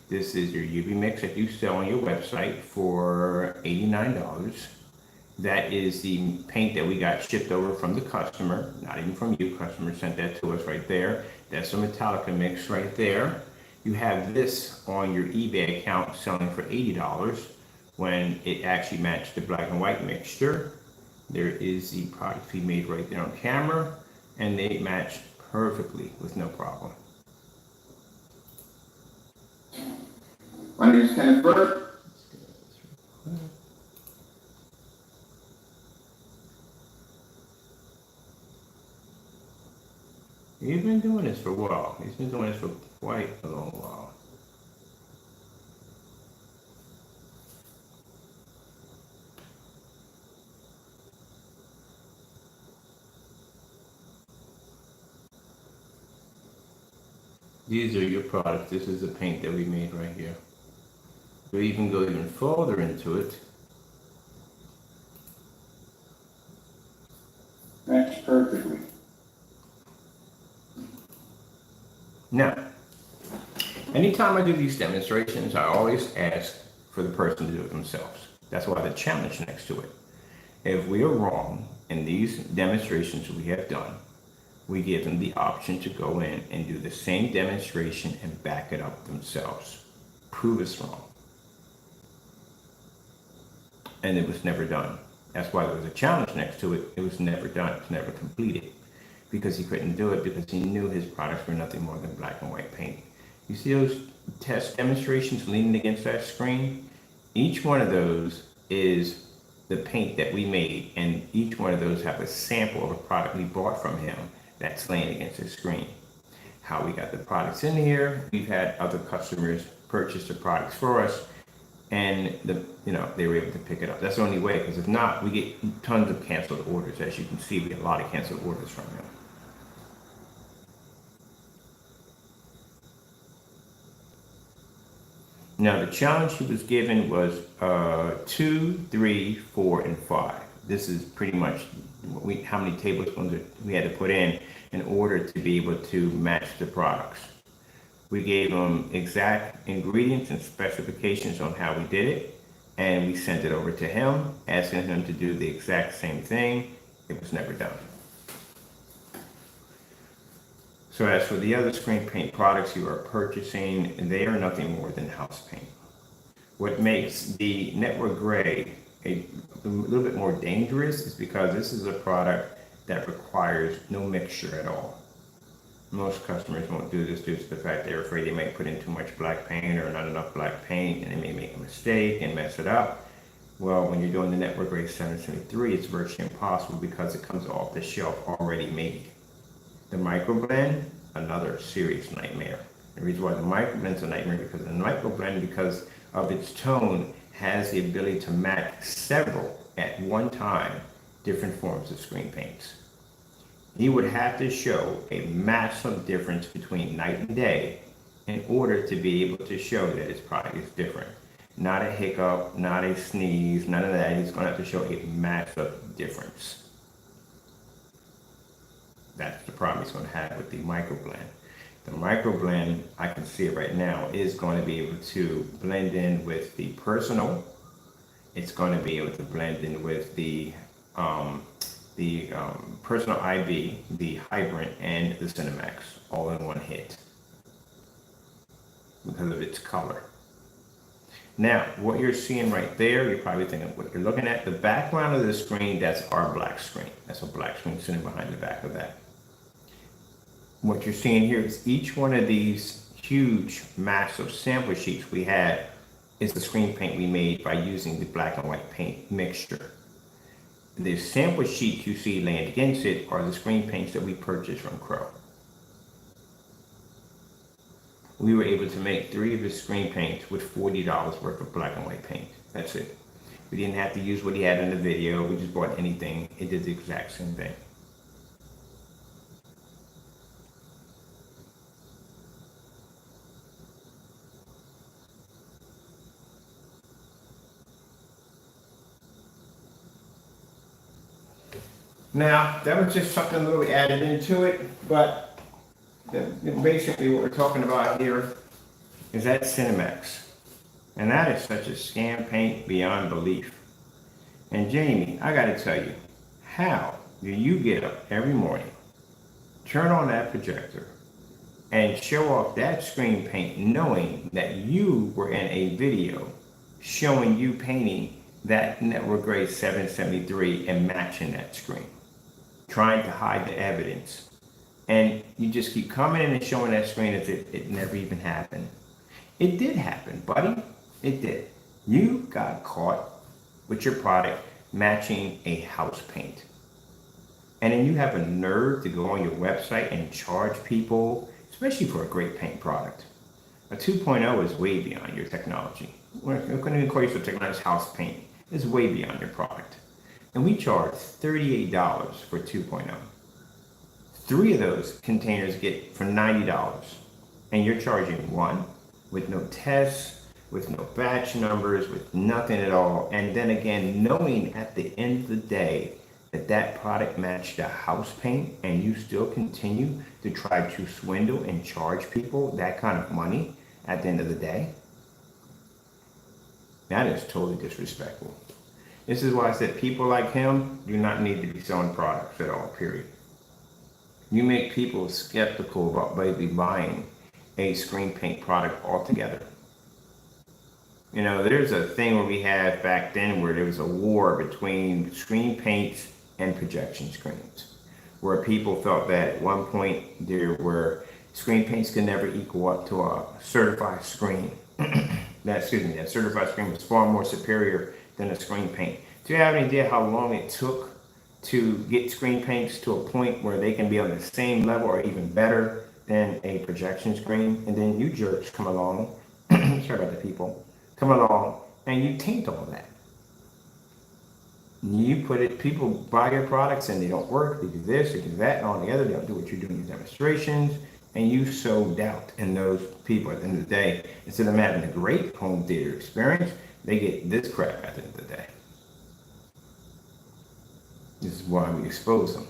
This is your UV mix that you sell on your website for $89. That is the paint that we got shipped over from the customer, not even from you. Customer sent that to us right there. That's a Metallica mix right there. You have this on your eBay account selling for $80 when it actually matched the black and white mixture. There is the product we made right there on camera, and they match perfectly with no problem. My name is Kenneth Burke. He's been doing this for a while. He's been doing this for quite a long while. These are your products. This is the paint that we made right here. We even go even further into it. Match perfectly. Now, anytime I do these demonstrations, I always ask for the person to do it themselves. That's why the challenge next to it. If we are wrong in these demonstrations we have done, we give them the option to go in and do the same demonstration and back it up themselves. Prove us wrong. And it was never done. That's why there was a challenge next to it. It was never done. It was never completed. Because he couldn't do it, because he knew his products were nothing more than black and white paint. You see those test demonstrations leaning against that screen? Each one of those is the paint that we made, and each one of those have a sample of a product we bought from him that's laying against the screen. How we got the products in here, we've had other customers purchase the products for us, and they were able to pick it up. That's the only way, because if not, we get tons of canceled orders. As you can see, we get a lot of canceled orders from him. Now the challenge he was given was 2, 3, 4, and 5. This is pretty much how many tablespoons we had to put in order to be able to match the products. We gave him exact ingredients and specifications on how we did it, and we sent it over to him, asking him to do the exact same thing. It was never done. So as for the other screen paint products you are purchasing, they are nothing more than house paint. What makes the network gray a little bit more dangerous is because this is a product that requires no mixture at all. Most customers won't do this due to the fact they're afraid they might put in too much black paint or not enough black paint, and they may make a mistake and mess it up. Well, when you're doing the network gray 773, it's virtually impossible because it comes off the shelf already made. The microblend, another serious nightmare. The reason why the microblend is a nightmare because the microblend, because of its tone, has the ability to match several at one time different forms of screen paints. You would have to show a massive difference between night and day in order to be able to show that his product is different. Not a hiccup, not a sneeze, none of that. He's going to have to show a massive difference. That's the problem he's going to have with the microblend. The microblend, I can see it right now, is going to be able to blend in with the personal. It's going to be able to blend in with the personal IB, the Hybrant, and the Cinemax, all in one hit because of its color. Now, what you're seeing right there, you're probably thinking what you're looking at. The background of the screen, that's our black screen. That's a black screen sitting behind the back of that. What you're seeing here is each one of these huge, massive sample sheets we had is the screen paint we made by using the black and white paint mixture. The sample sheets you see laying against it are the screen paints that we purchased from Crow. We were able to make 3 of his screen paints with $40 worth of black and white paint. That's it. We didn't have to use what he had in the video. We just bought anything. It did the exact same thing. Now, that was just something that we added into it, but basically what we're talking about here is that Cinemax. And that is such a scam paint beyond belief. And Jamie, I gotta tell you, how do you get up every morning, turn on that projector, and show off that screen paint knowing that you were in a video showing you painting that network gray 773 and matching that screen? Trying to hide the evidence, and you just keep coming in and showing that screen as if it never even happened. It did happen, buddy. It did. You got caught with your product matching a house paint, and then you have a nerve to go on your website and charge people, especially for a great paint product. A 2.0 is way beyond your technology. We're going to call you for technology house paint. It's way beyond your product. And we charge $38 for 2.0. 3 of those containers get for $90. And you're charging 1 with no tests, with no batch numbers, with nothing at all. And then again, knowing at the end of the day that that product matched a house paint, and you still continue to try to swindle and charge people that kind of money at the end of the day. That is totally disrespectful. This is why I said people like him do not need to be selling products at all, period. You make people skeptical about maybe buying a screen paint product altogether. You know, there's a thing where we had back then where there was a war between screen paints and projection screens, where people felt that at one point there were screen paints could never equal up to a certified screen. That certified screen was far more superior than a screen paint. Do you have any idea how long it took to get screen paints to a point where they can be on the same level or even better than a projection screen? And then you jerks come along, sorry about the people, come along and you taint all that. You put it, people buy your products and they don't work, they do this, they do that, and all together, they don't do what you're doing in demonstrations, And you sow doubt in those people at the end of the day. Instead of them having a great home theater experience, they get this crap at the end of the day. This is why we expose them.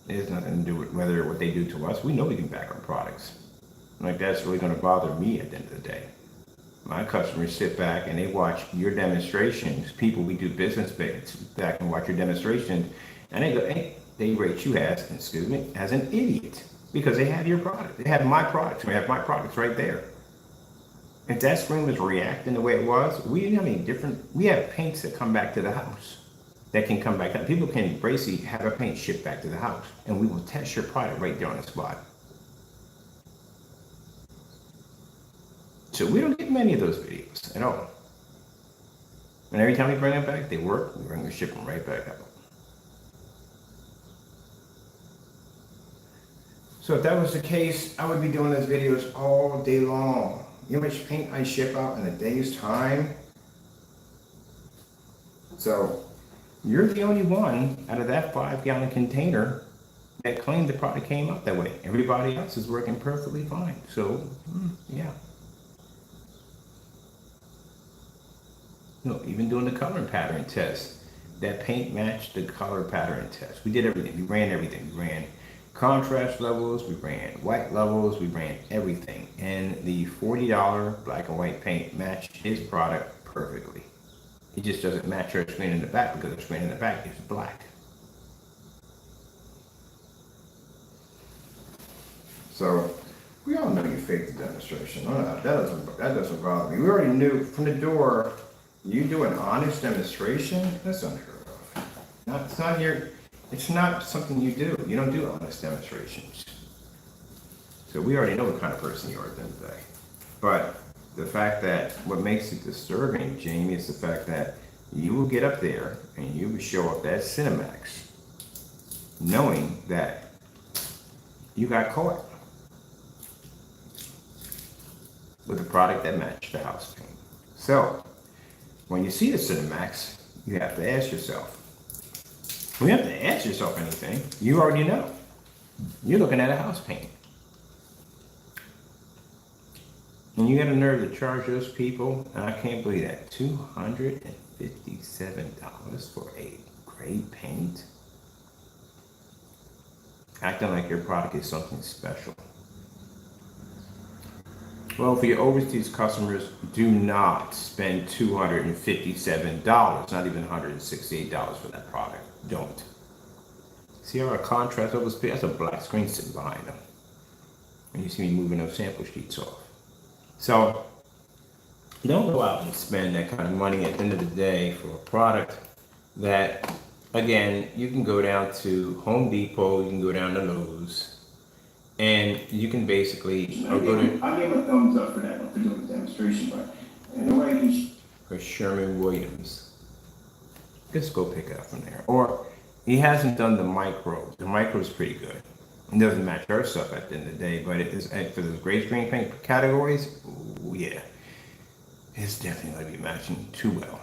It has nothing to do with whether what they do to us. We know we can back our products. Like, that's really going to bother me at the end of the day. My customers sit back and they watch your demonstrations. People we do business with sit back and watch your demonstrations, and they go, hey, they rate you as, excuse me, as an idiot because they have your product. They have my products. We have my products right there. If that screen was reacting the way it was, we have paints that come back to the house. That can come back. People can basically have a paint shipped back to the house, and we will test your product right there on the spot. So we don't get many of those videos at all. And every time we bring them back, they work. We're going to ship them right back out. So if that was the case, I would be doing those videos all day long. You know how much paint I ship out in a day's time? So you're the only one out of that 5-gallon container that claimed the product came out that way. Everybody else is working perfectly fine. So, yeah. No, even doing the color pattern test, that paint matched the color pattern test. We did everything. We ran everything. We ran contrast levels, we ran white levels, we ran everything. And the $40 black and white paint matched his product perfectly. It just doesn't match our screen in the back because the screen in the back is black. So we all know you faked the demonstration. No, that doesn't bother me. We already knew from the door. You do an honest demonstration? That's unheard of. It's not something you do. You don't do honest demonstrations. So we already know what kind of person you are at the end of the day. But the fact that what makes it disturbing, Jamie, is the fact that you will get up there and you will show up at Cinemax knowing that you got caught with a product that matched the house paint. So when you see the Cinemax, you have to ask yourself. You have to ask yourself anything. You already know. You're looking at a house paint. And you got a nerve to charge those people, and I can't believe that, $257 for a gray paint? Acting like your product is something special. Well, for your overseas customers, do not spend $257, not even $168 for that product. Don't. See how our contrast over space? That's a black screen sitting behind them. And you see me moving those sample sheets off. So don't go out and spend that kind of money at the end of the day for a product that, again, you can go down to Home Depot, you can go down to Lowe's, and you can basically I gave a thumbs up for that one for doing the demonstration, but in a way for Sherwin-Williams. Just go pick it up from there. Or he hasn't done the micro. The micro is pretty good. It doesn't match our stuff at the end of the day, but it is for the gray screen paint categories. Ooh, yeah, it's definitely going to be matching too well.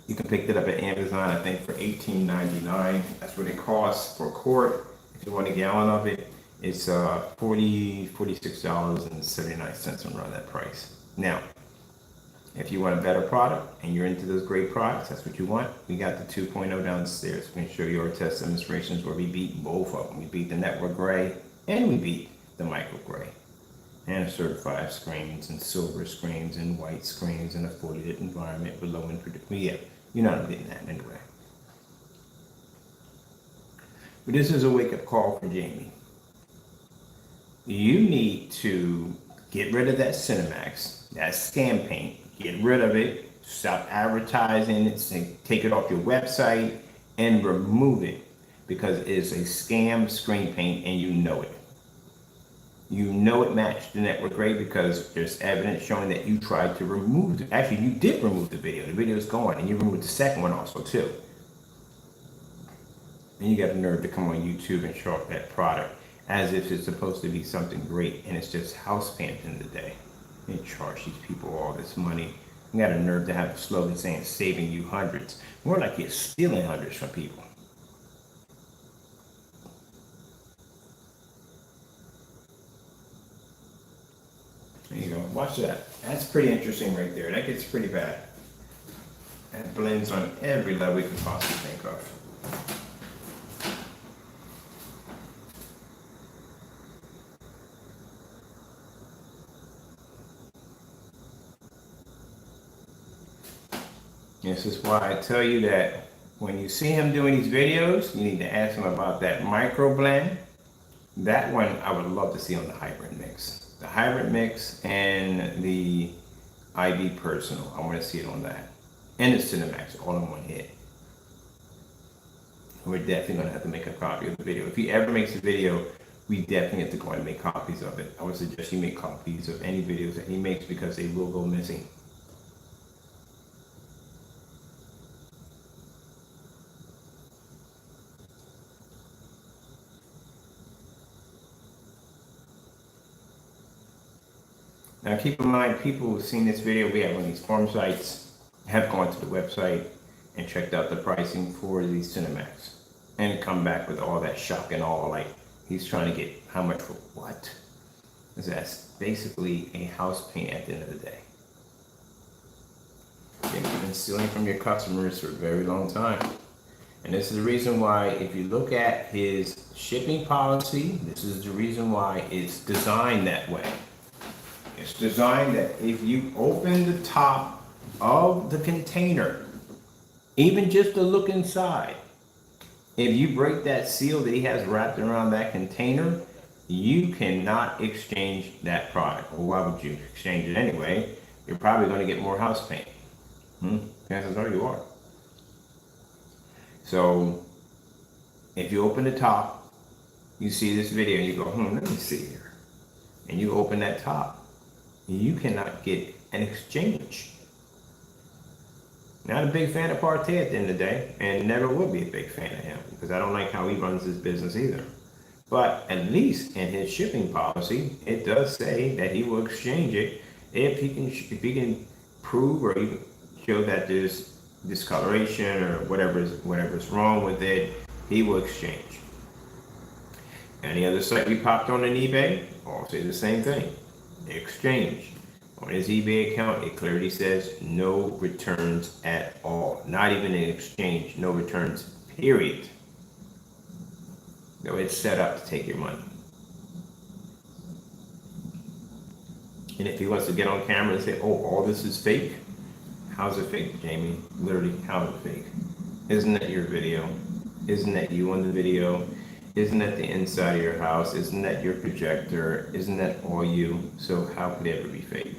You can pick it up at Amazon, I think, for $18.99. That's what it costs for a quart. If you want a gallon of it, it's $46.79 around that price. Now, if you want a better product and you're into those great products, that's what you want. We got the 2.0 downstairs. We can show you our test demonstrations where we beat both of them. We beat the network gray and we beat the micro gray. And certified screens and silver screens and white screens in a 40-lit environment with low unpredictable. Yeah, you know I'm getting that anyway. But this is a wake-up call for Jamie. You need to get rid of that Cinemax, that scam paint. Get rid of it, stop advertising it, take it off your website, and remove it because it's a scam screen paint and you know it. You know it matched the network gray because there's evidence showing that you tried to remove it. Actually, you did remove the video. The video is gone, and you removed the second one also too. And you got the nerve to come on YouTube and show off that product as if it's supposed to be something great, and it's just house paint in the day. And charge these people all this money. You got a nerve to have a slogan saying saving you hundreds. More like you're stealing hundreds from people. watch that. That's pretty interesting right there. That gets pretty bad. That blends on every level you can possibly think of. This is why I tell you that when you see him doing these videos, you need to ask him about that micro blend. That one I would love to see on the hybrid mix. The hybrid mix and the IB Personal. I want to see it on that. And the Cinemax all in one hit. We're definitely going to have to make a copy of the video. If he ever makes a video, we definitely have to go and make copies of it. I would suggest you make copies of any videos that he makes because they will go missing. Now keep in mind, people who've seen this video, we have on these forum sites, have gone to the website and checked out the pricing for the Cinemax and come back with all that shock and awe, like he's trying to get how much for what? Because that's basically a house paint at the end of the day. You've been stealing from your customers for a very long time. And this is the reason why, if you look at his shipping policy, this is the reason why it's designed that way. It's designed that if you open the top of the container, even just to look inside, if you break that seal that he has wrapped around that container, you cannot exchange that product. Well, why would you exchange it anyway? You're probably going to get more house paint. Chances are you are. So, if you open the top, you see this video and you go, let me see here. And you open that top, you cannot get an exchange. Not a big fan of Partey at the end of the day, and never will be a big fan of him, because I don't like how he runs his business either. But at least in his shipping policy, it does say that he will exchange it if he can prove or even show that there's discoloration or whatever's wrong with it, he will exchange. Any other site we popped on eBay, all say the same thing. Exchange. On his eBay account, it clearly says no returns at all. Not even an exchange, no returns, period. So it's set up to take your money. And if he wants to get on camera and say, oh, all this is fake, how's it fake, Jamie? Literally, how is it fake? Isn't that your video? Isn't that you on the video? Isn't that the inside of your house? Isn't that your projector? Isn't that all you? So how could it ever be fake?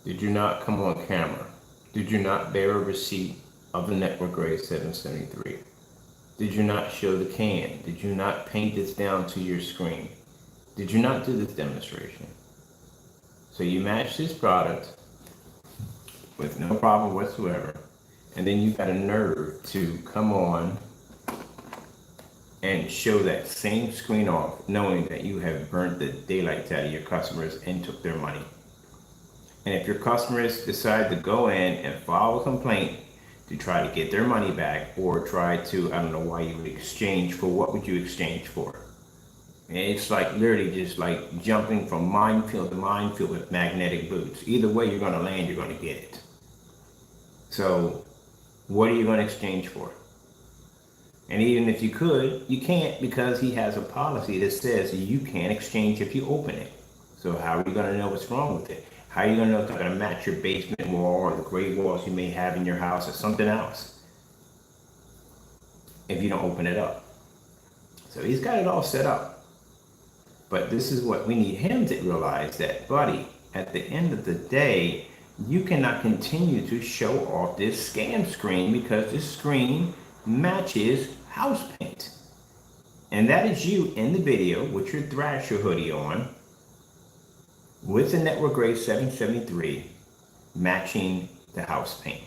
Did you not come on camera? Did you not bear a receipt of the network grade 773? Did you not show the can? Did you not paint this down to your screen? Did you not do this demonstration? So you match this product with no problem whatsoever, and then you got a nerve to come on and show that same screen off, knowing that you have burnt the daylights out of your customers and took their money. And if your customers decide to go in and file a complaint to try to get their money back, or try to, I don't know why you would exchange for, what would you exchange for? And it's like literally just like jumping from minefield to minefield with magnetic boots. Either way you're going to land, you're going to get it. So what are you going to exchange for? And even if you could, you can't, because he has a policy that says you can't exchange if you open it. So how are you going to know what's wrong with it? How are you going to know if it's going to match your basement wall or the gray walls you may have in your house or something else if you don't open it up? So he's got it all set up. But this is what we need him to realize, that, buddy, at the end of the day, you cannot continue to show off this scam screen, because this screen matches house paint. And that is you in the video with your Thrasher hoodie on, with the network grade 773, matching the house paint.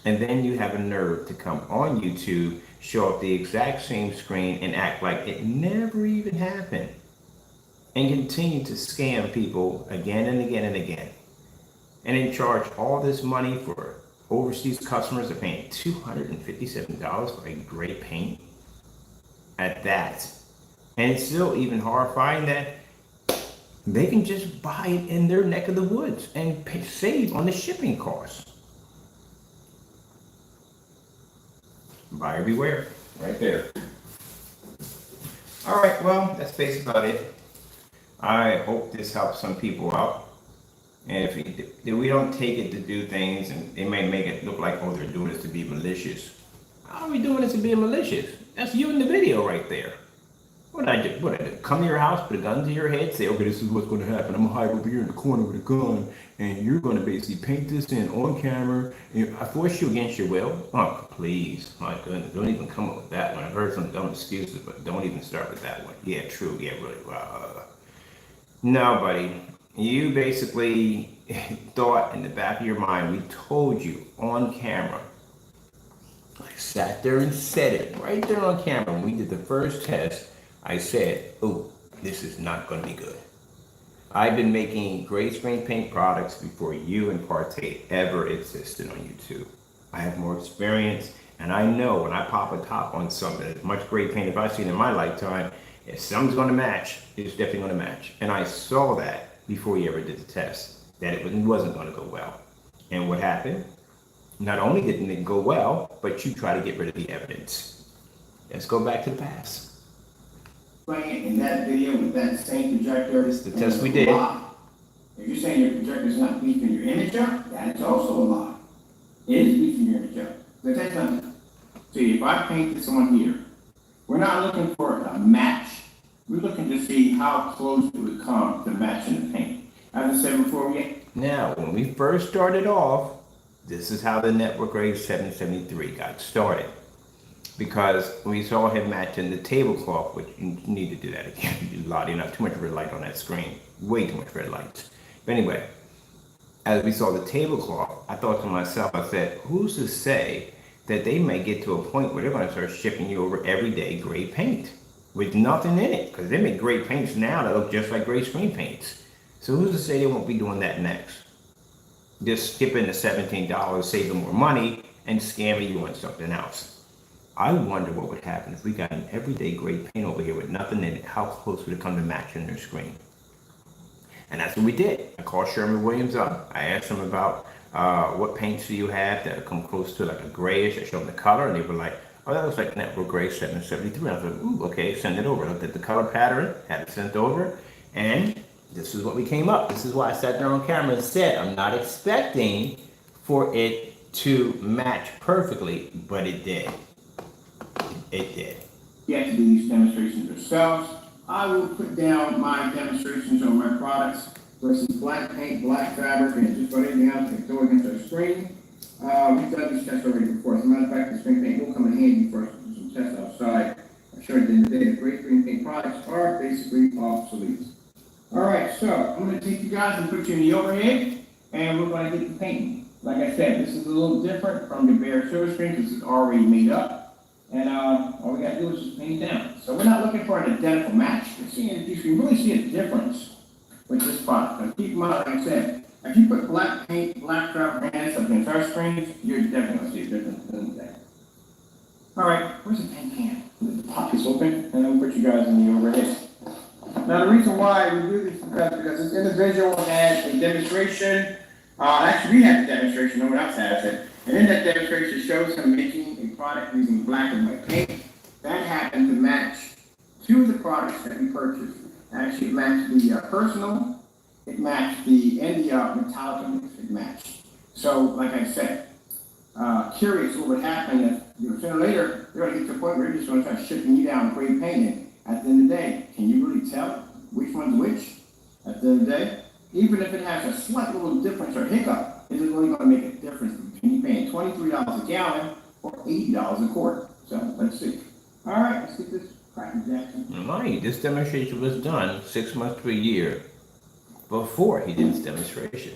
And then you have a nerve to come on YouTube, show up the exact same screen and act like it never even happened. And continue to scam people again and again and again. And then charge all this money for overseas customers are paying $257 for a gray paint at that. And it's still even horrifying that they can just buy it in their neck of the woods and save on the shipping costs. Buyer beware, right there. All right, well, that's basically about it. I hope this helps some people out. And if we don't take it to do things, and they may make it look like, oh, they're doing this to be malicious. How are we doing this to be malicious? That's you in the video right there. What did I do? What did I do? Come to your house, put a gun to your head, say, okay, this is what's going to happen. I'm going to hide over here in the corner with a gun, and you're going to basically paint this in on camera. And I force you against your will? Oh, please. My goodness. Don't even come up with that one. I've heard some dumb excuses, but don't even start with that one. Yeah, true. Yeah, really. No, buddy. You basically thought in the back of your mind, we told you on camera. I sat there and said it right there on camera. When we did the first test, I said, oh, this is not going to be good. I've been making gray screen paint products before you and Partay ever existed on YouTube. I have more experience, and I know when I pop a top on something, as much gray paint as I've seen in my lifetime, if something's going to match, it's definitely going to match. And I saw that before you ever did the test, that it wasn't going to go well. And what happened? Not only didn't it go well, but you try to get rid of the evidence. Let's go back to the past. Playing in that video with that same projector. It's the test we did. If you're saying your projector is not beefing your image up, that is also a lie. It is beefing your image up. But that's nothing. See, if I paint this on here, we're not looking for a match. We're looking to see how close it would come to matching the paint. As I said before, now, when we first started off, this is how the Network Grade 773 got started. Because we saw him matching the tablecloth, which you need to do that again. You have too much red light on that screen. Way too much red light. But anyway, as we saw the tablecloth, I thought to myself, I said, who's to say that they may get to a point where they're going to start shipping you over everyday gray paint with nothing in it? Because they make gray paints now that look just like gray screen paints. So who's to say they won't be doing that next? Just skipping the $17, saving more money, and scamming you on something else. I wonder what would happen if we got an everyday gray paint over here with nothing in it. How close would it come to matching their screen? And that's what we did. I called Sherwin-Williams up. I asked them about what paints do you have that come close to like a grayish. I showed them the color, and they were like, oh, that was like Network Grade 773. I was like, ooh, okay, send it over. I looked at the color pattern, had it sent over, and this is what we came up. This is why I sat there on camera and said, I'm not expecting for it to match perfectly, but it did. It did. You have to do these demonstrations yourselves. I will put down my demonstrations on my products versus black paint, black fabric, and just about anything else that go against our screen. We've done these tests already before. As a matter of fact, the screen paint will come in handy for us to do some tests outside. I'm sure at the end of the day, the gray screen paint products are basically obsolete. All right, so I'm going to take you guys and put you in the overhead, and we're going to get the painting. Like I said, this is a little different from the bare silver screen because it's already made up. And all we got to do is just paint it down. So we're not looking for an identical match. You can really see a difference with this product. Now keep in mind, like I said, if you put black paint, black fabric, and stuff against our screens, you're definitely going to see a difference in that. All right, where's the paint can? The pocket's open, and then we'll put you guys in the overhead. Now the reason why we do this is because this individual had a demonstration. Actually, we had the demonstration, no one else has it. And in that demonstration shows him making a product using black and white paint. That happened to match two of the products that we purchased. Actually, it matched the personal, it matched the metallic mix, it matched. So, like I said, curious what would happen if, sooner or later, they're going to get to a point where they're just going to start shipping you down gray paint. At the end of the day, can you really tell which one's which? At the end of the day, even if it has a slight little difference or hiccup, is it really going to make a difference between you paying $23 a gallon or $80 a quart? So let's see. All right, let's get this cracking, Jackson. Right, this demonstration was done 6 months to a year before he did his demonstration.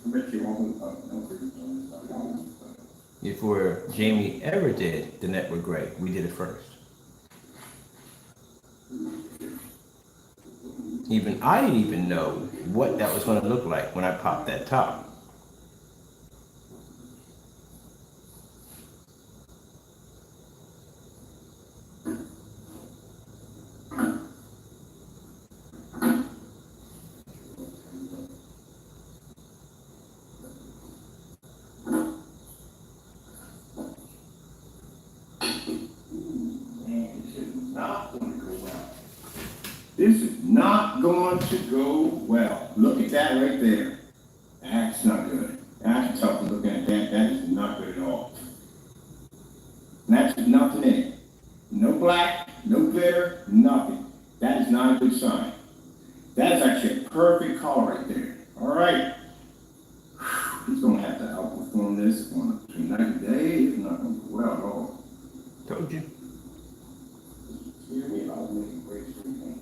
I bet you won't, no freezers on this stuff. Before Jamie ever did the network gray, we did it first. Even I didn't even know what that was going to look like when I popped that top. This is not going to go well. Look at that right there. That's not good. I can tell from looking at that, that is not good at all. And that's nothing in it. No black, no glitter, nothing. That is not a good sign. That is actually a perfect color right there. All right. He's going to have to outperform this between night and day. It's not going to go well at all. Told you. Hear me about making great screen paint.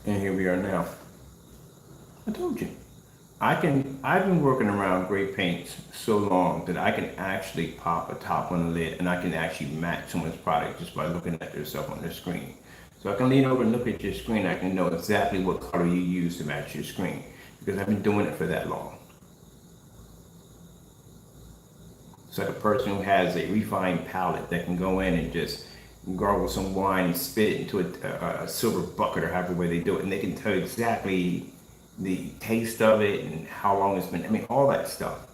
And here we are now. I told you. I've been working around gray paints so long that I can actually pop a top on the lid and I can actually match someone's product just by looking at themselves on their screen. So I can lean over and look at your screen. I can know exactly what color you use to match your screen because I've been doing it for that long. It's like a person who has a refined palate that can go in and just gargle some wine and spit it into a silver bucket or however way they do it, and they can tell exactly the taste of it and how long it's been. I mean, all that stuff.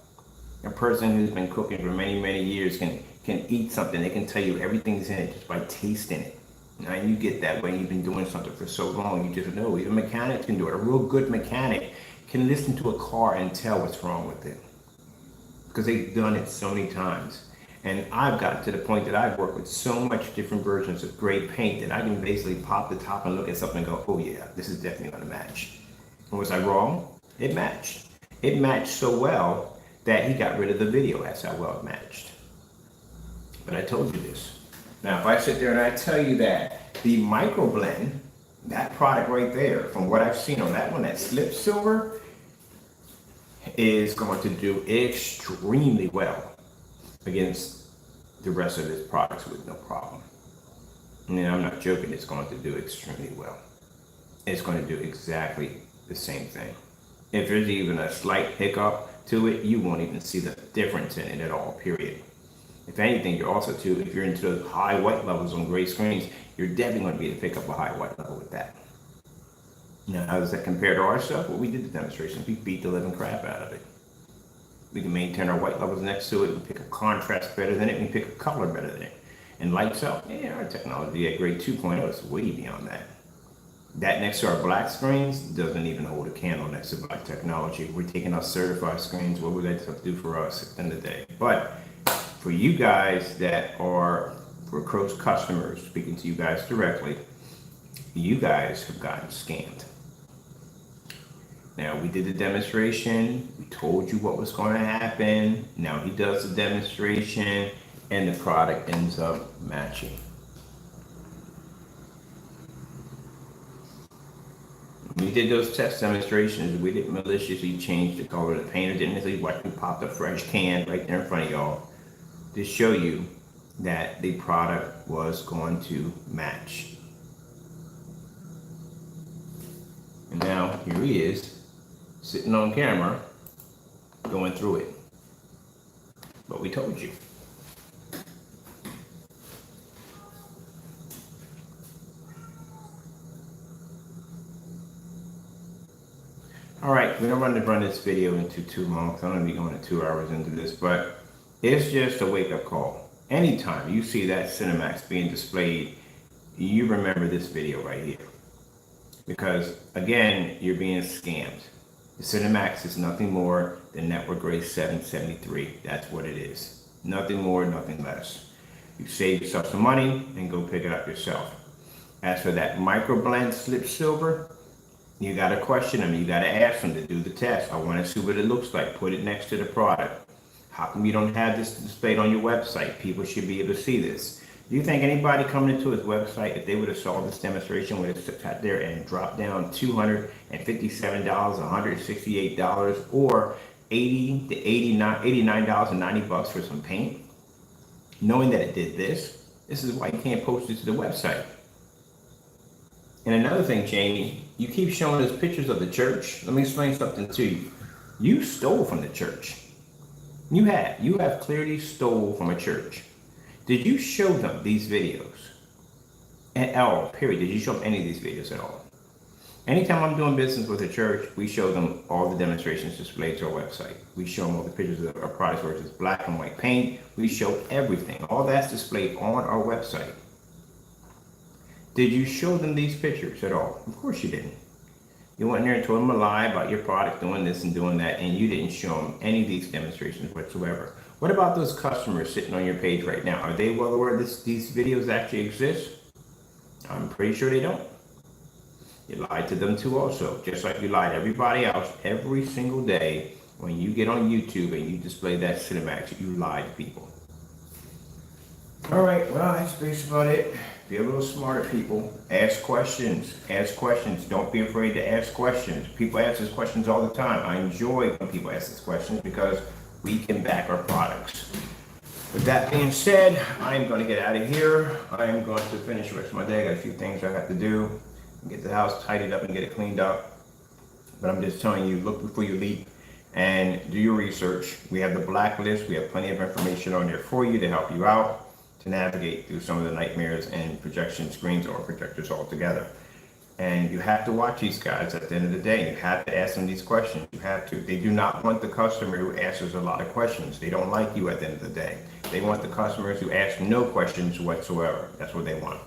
A person who's been cooking for many, many years can eat something. They can tell you everything's in it just by tasting it. Now you get that when you've been doing something for so long, you just know. Even mechanics can do it. A real good mechanic can listen to a car and tell what's wrong with it because they've done it so many times. And I've gotten to the point that I've worked with so much different versions of gray paint that I can basically pop the top and look at something and go, oh yeah, this is definitely gonna match. And was I wrong? It matched. It matched so well that he got rid of the video. That's how well it matched. But I told you this. Now, if I sit there and I tell you that the microblend, that product right there, from what I've seen on that one, that slip silver, is going to do extremely well against the rest of his products with no problem. And I'm not joking, it's going to do extremely well. It's going to do exactly the same thing. If there's even a slight hiccup to it, you won't even see the difference in it at all, period. If anything, you're also too, if you're into those high white levels on gray screens, you're definitely going to be able to pick up a high white level with that. Now, how does that compare to our stuff? Well, we did the demonstration. We beat the living crap out of it. We can maintain our white levels next to it. We pick a contrast better than it. We pick a color better than it. And lights up, yeah, our technology at grade 2.0 is way beyond that. That next to our black screens doesn't even hold a candle next to black technology. We're taking our certified screens. What would that stuff do for us at the end of the day? But for you guys that are, for close customers, speaking to you guys directly, you guys have gotten scammed. Now, we did the demonstration. We told you what was going to happen. Now he does the demonstration and the product ends up matching. We did those test demonstrations. We didn't maliciously change the color of the paint. Or didn't really like we popped a fresh can right there in front of y'all to show you that the product was going to match. And now here he is, sitting on camera, going through it. But we told you. All right, we don't want to run this video into too long, so I'm going to be going 2 hours into this, but it's just a wake-up call. Anytime you see that Cinemax being displayed, you remember this video right here. Because, again, you're being scammed. The Cinemax is nothing more than network grade 773. That's what it is. Nothing more, nothing less. You save yourself some money and go pick it up yourself. As for that microblend slip silver, You got to question them. You got to ask them to do the test. I want to see what it looks like. Put it next to the product. How come you don't have this displayed on your website? People should be able to see this. Do you think anybody coming into his website, if they would have saw this demonstration, would have sat there and dropped down $257, $168, or $80 to $89.90 for some paint, knowing that it did this? This is why you can't post it to the website. And another thing, Jamie, you keep showing us pictures of the church. Let me explain something to you. You stole from the church. You have clearly stole from a church. Did you show them these videos at all? Period. Did you show them any of these videos at all? Anytime I'm doing business with a church, we show them all the demonstrations displayed to our website. We show them all the pictures of our products, whether it's black and white paint. We show everything. All that's displayed on our website. Did you show them these pictures at all? Of course you didn't. You went in there and told them a lie about your product doing this and doing that, and you didn't show them any of these demonstrations whatsoever. What about those customers sitting on your page right now? Are they well aware these videos actually exist? I'm pretty sure they don't. You lied to them too also, just like you lied to everybody else every single day. When you get on YouTube and you display that Cinemax, you lie to people. All right, well, that's basically about it. Be a little smarter, people. Ask questions. Ask questions. Don't be afraid to ask questions. People ask us questions all the time. I enjoy when people ask us questions because we can back our products. With that being said, I am going to get out of here. I am going to finish the rest of my day. I got a few things I have to do. Get the house tidied up and get it cleaned up. But I'm just telling you, look before you leap and do your research. We have the blacklist. We have plenty of information on there for you to help you out to navigate through some of the nightmares and projection screens or projectors altogether. And you have to watch these guys at the end of the day. You have to ask them these questions. You have to. They do not want the customer who answers a lot of questions. They don't like you at the end of the day. They want the customers who ask no questions whatsoever. That's what they want.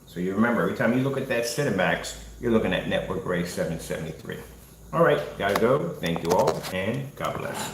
So you remember, every time you look at that Cinemax, you're looking at network grade 773. All right, gotta go. Thank you all, and God bless.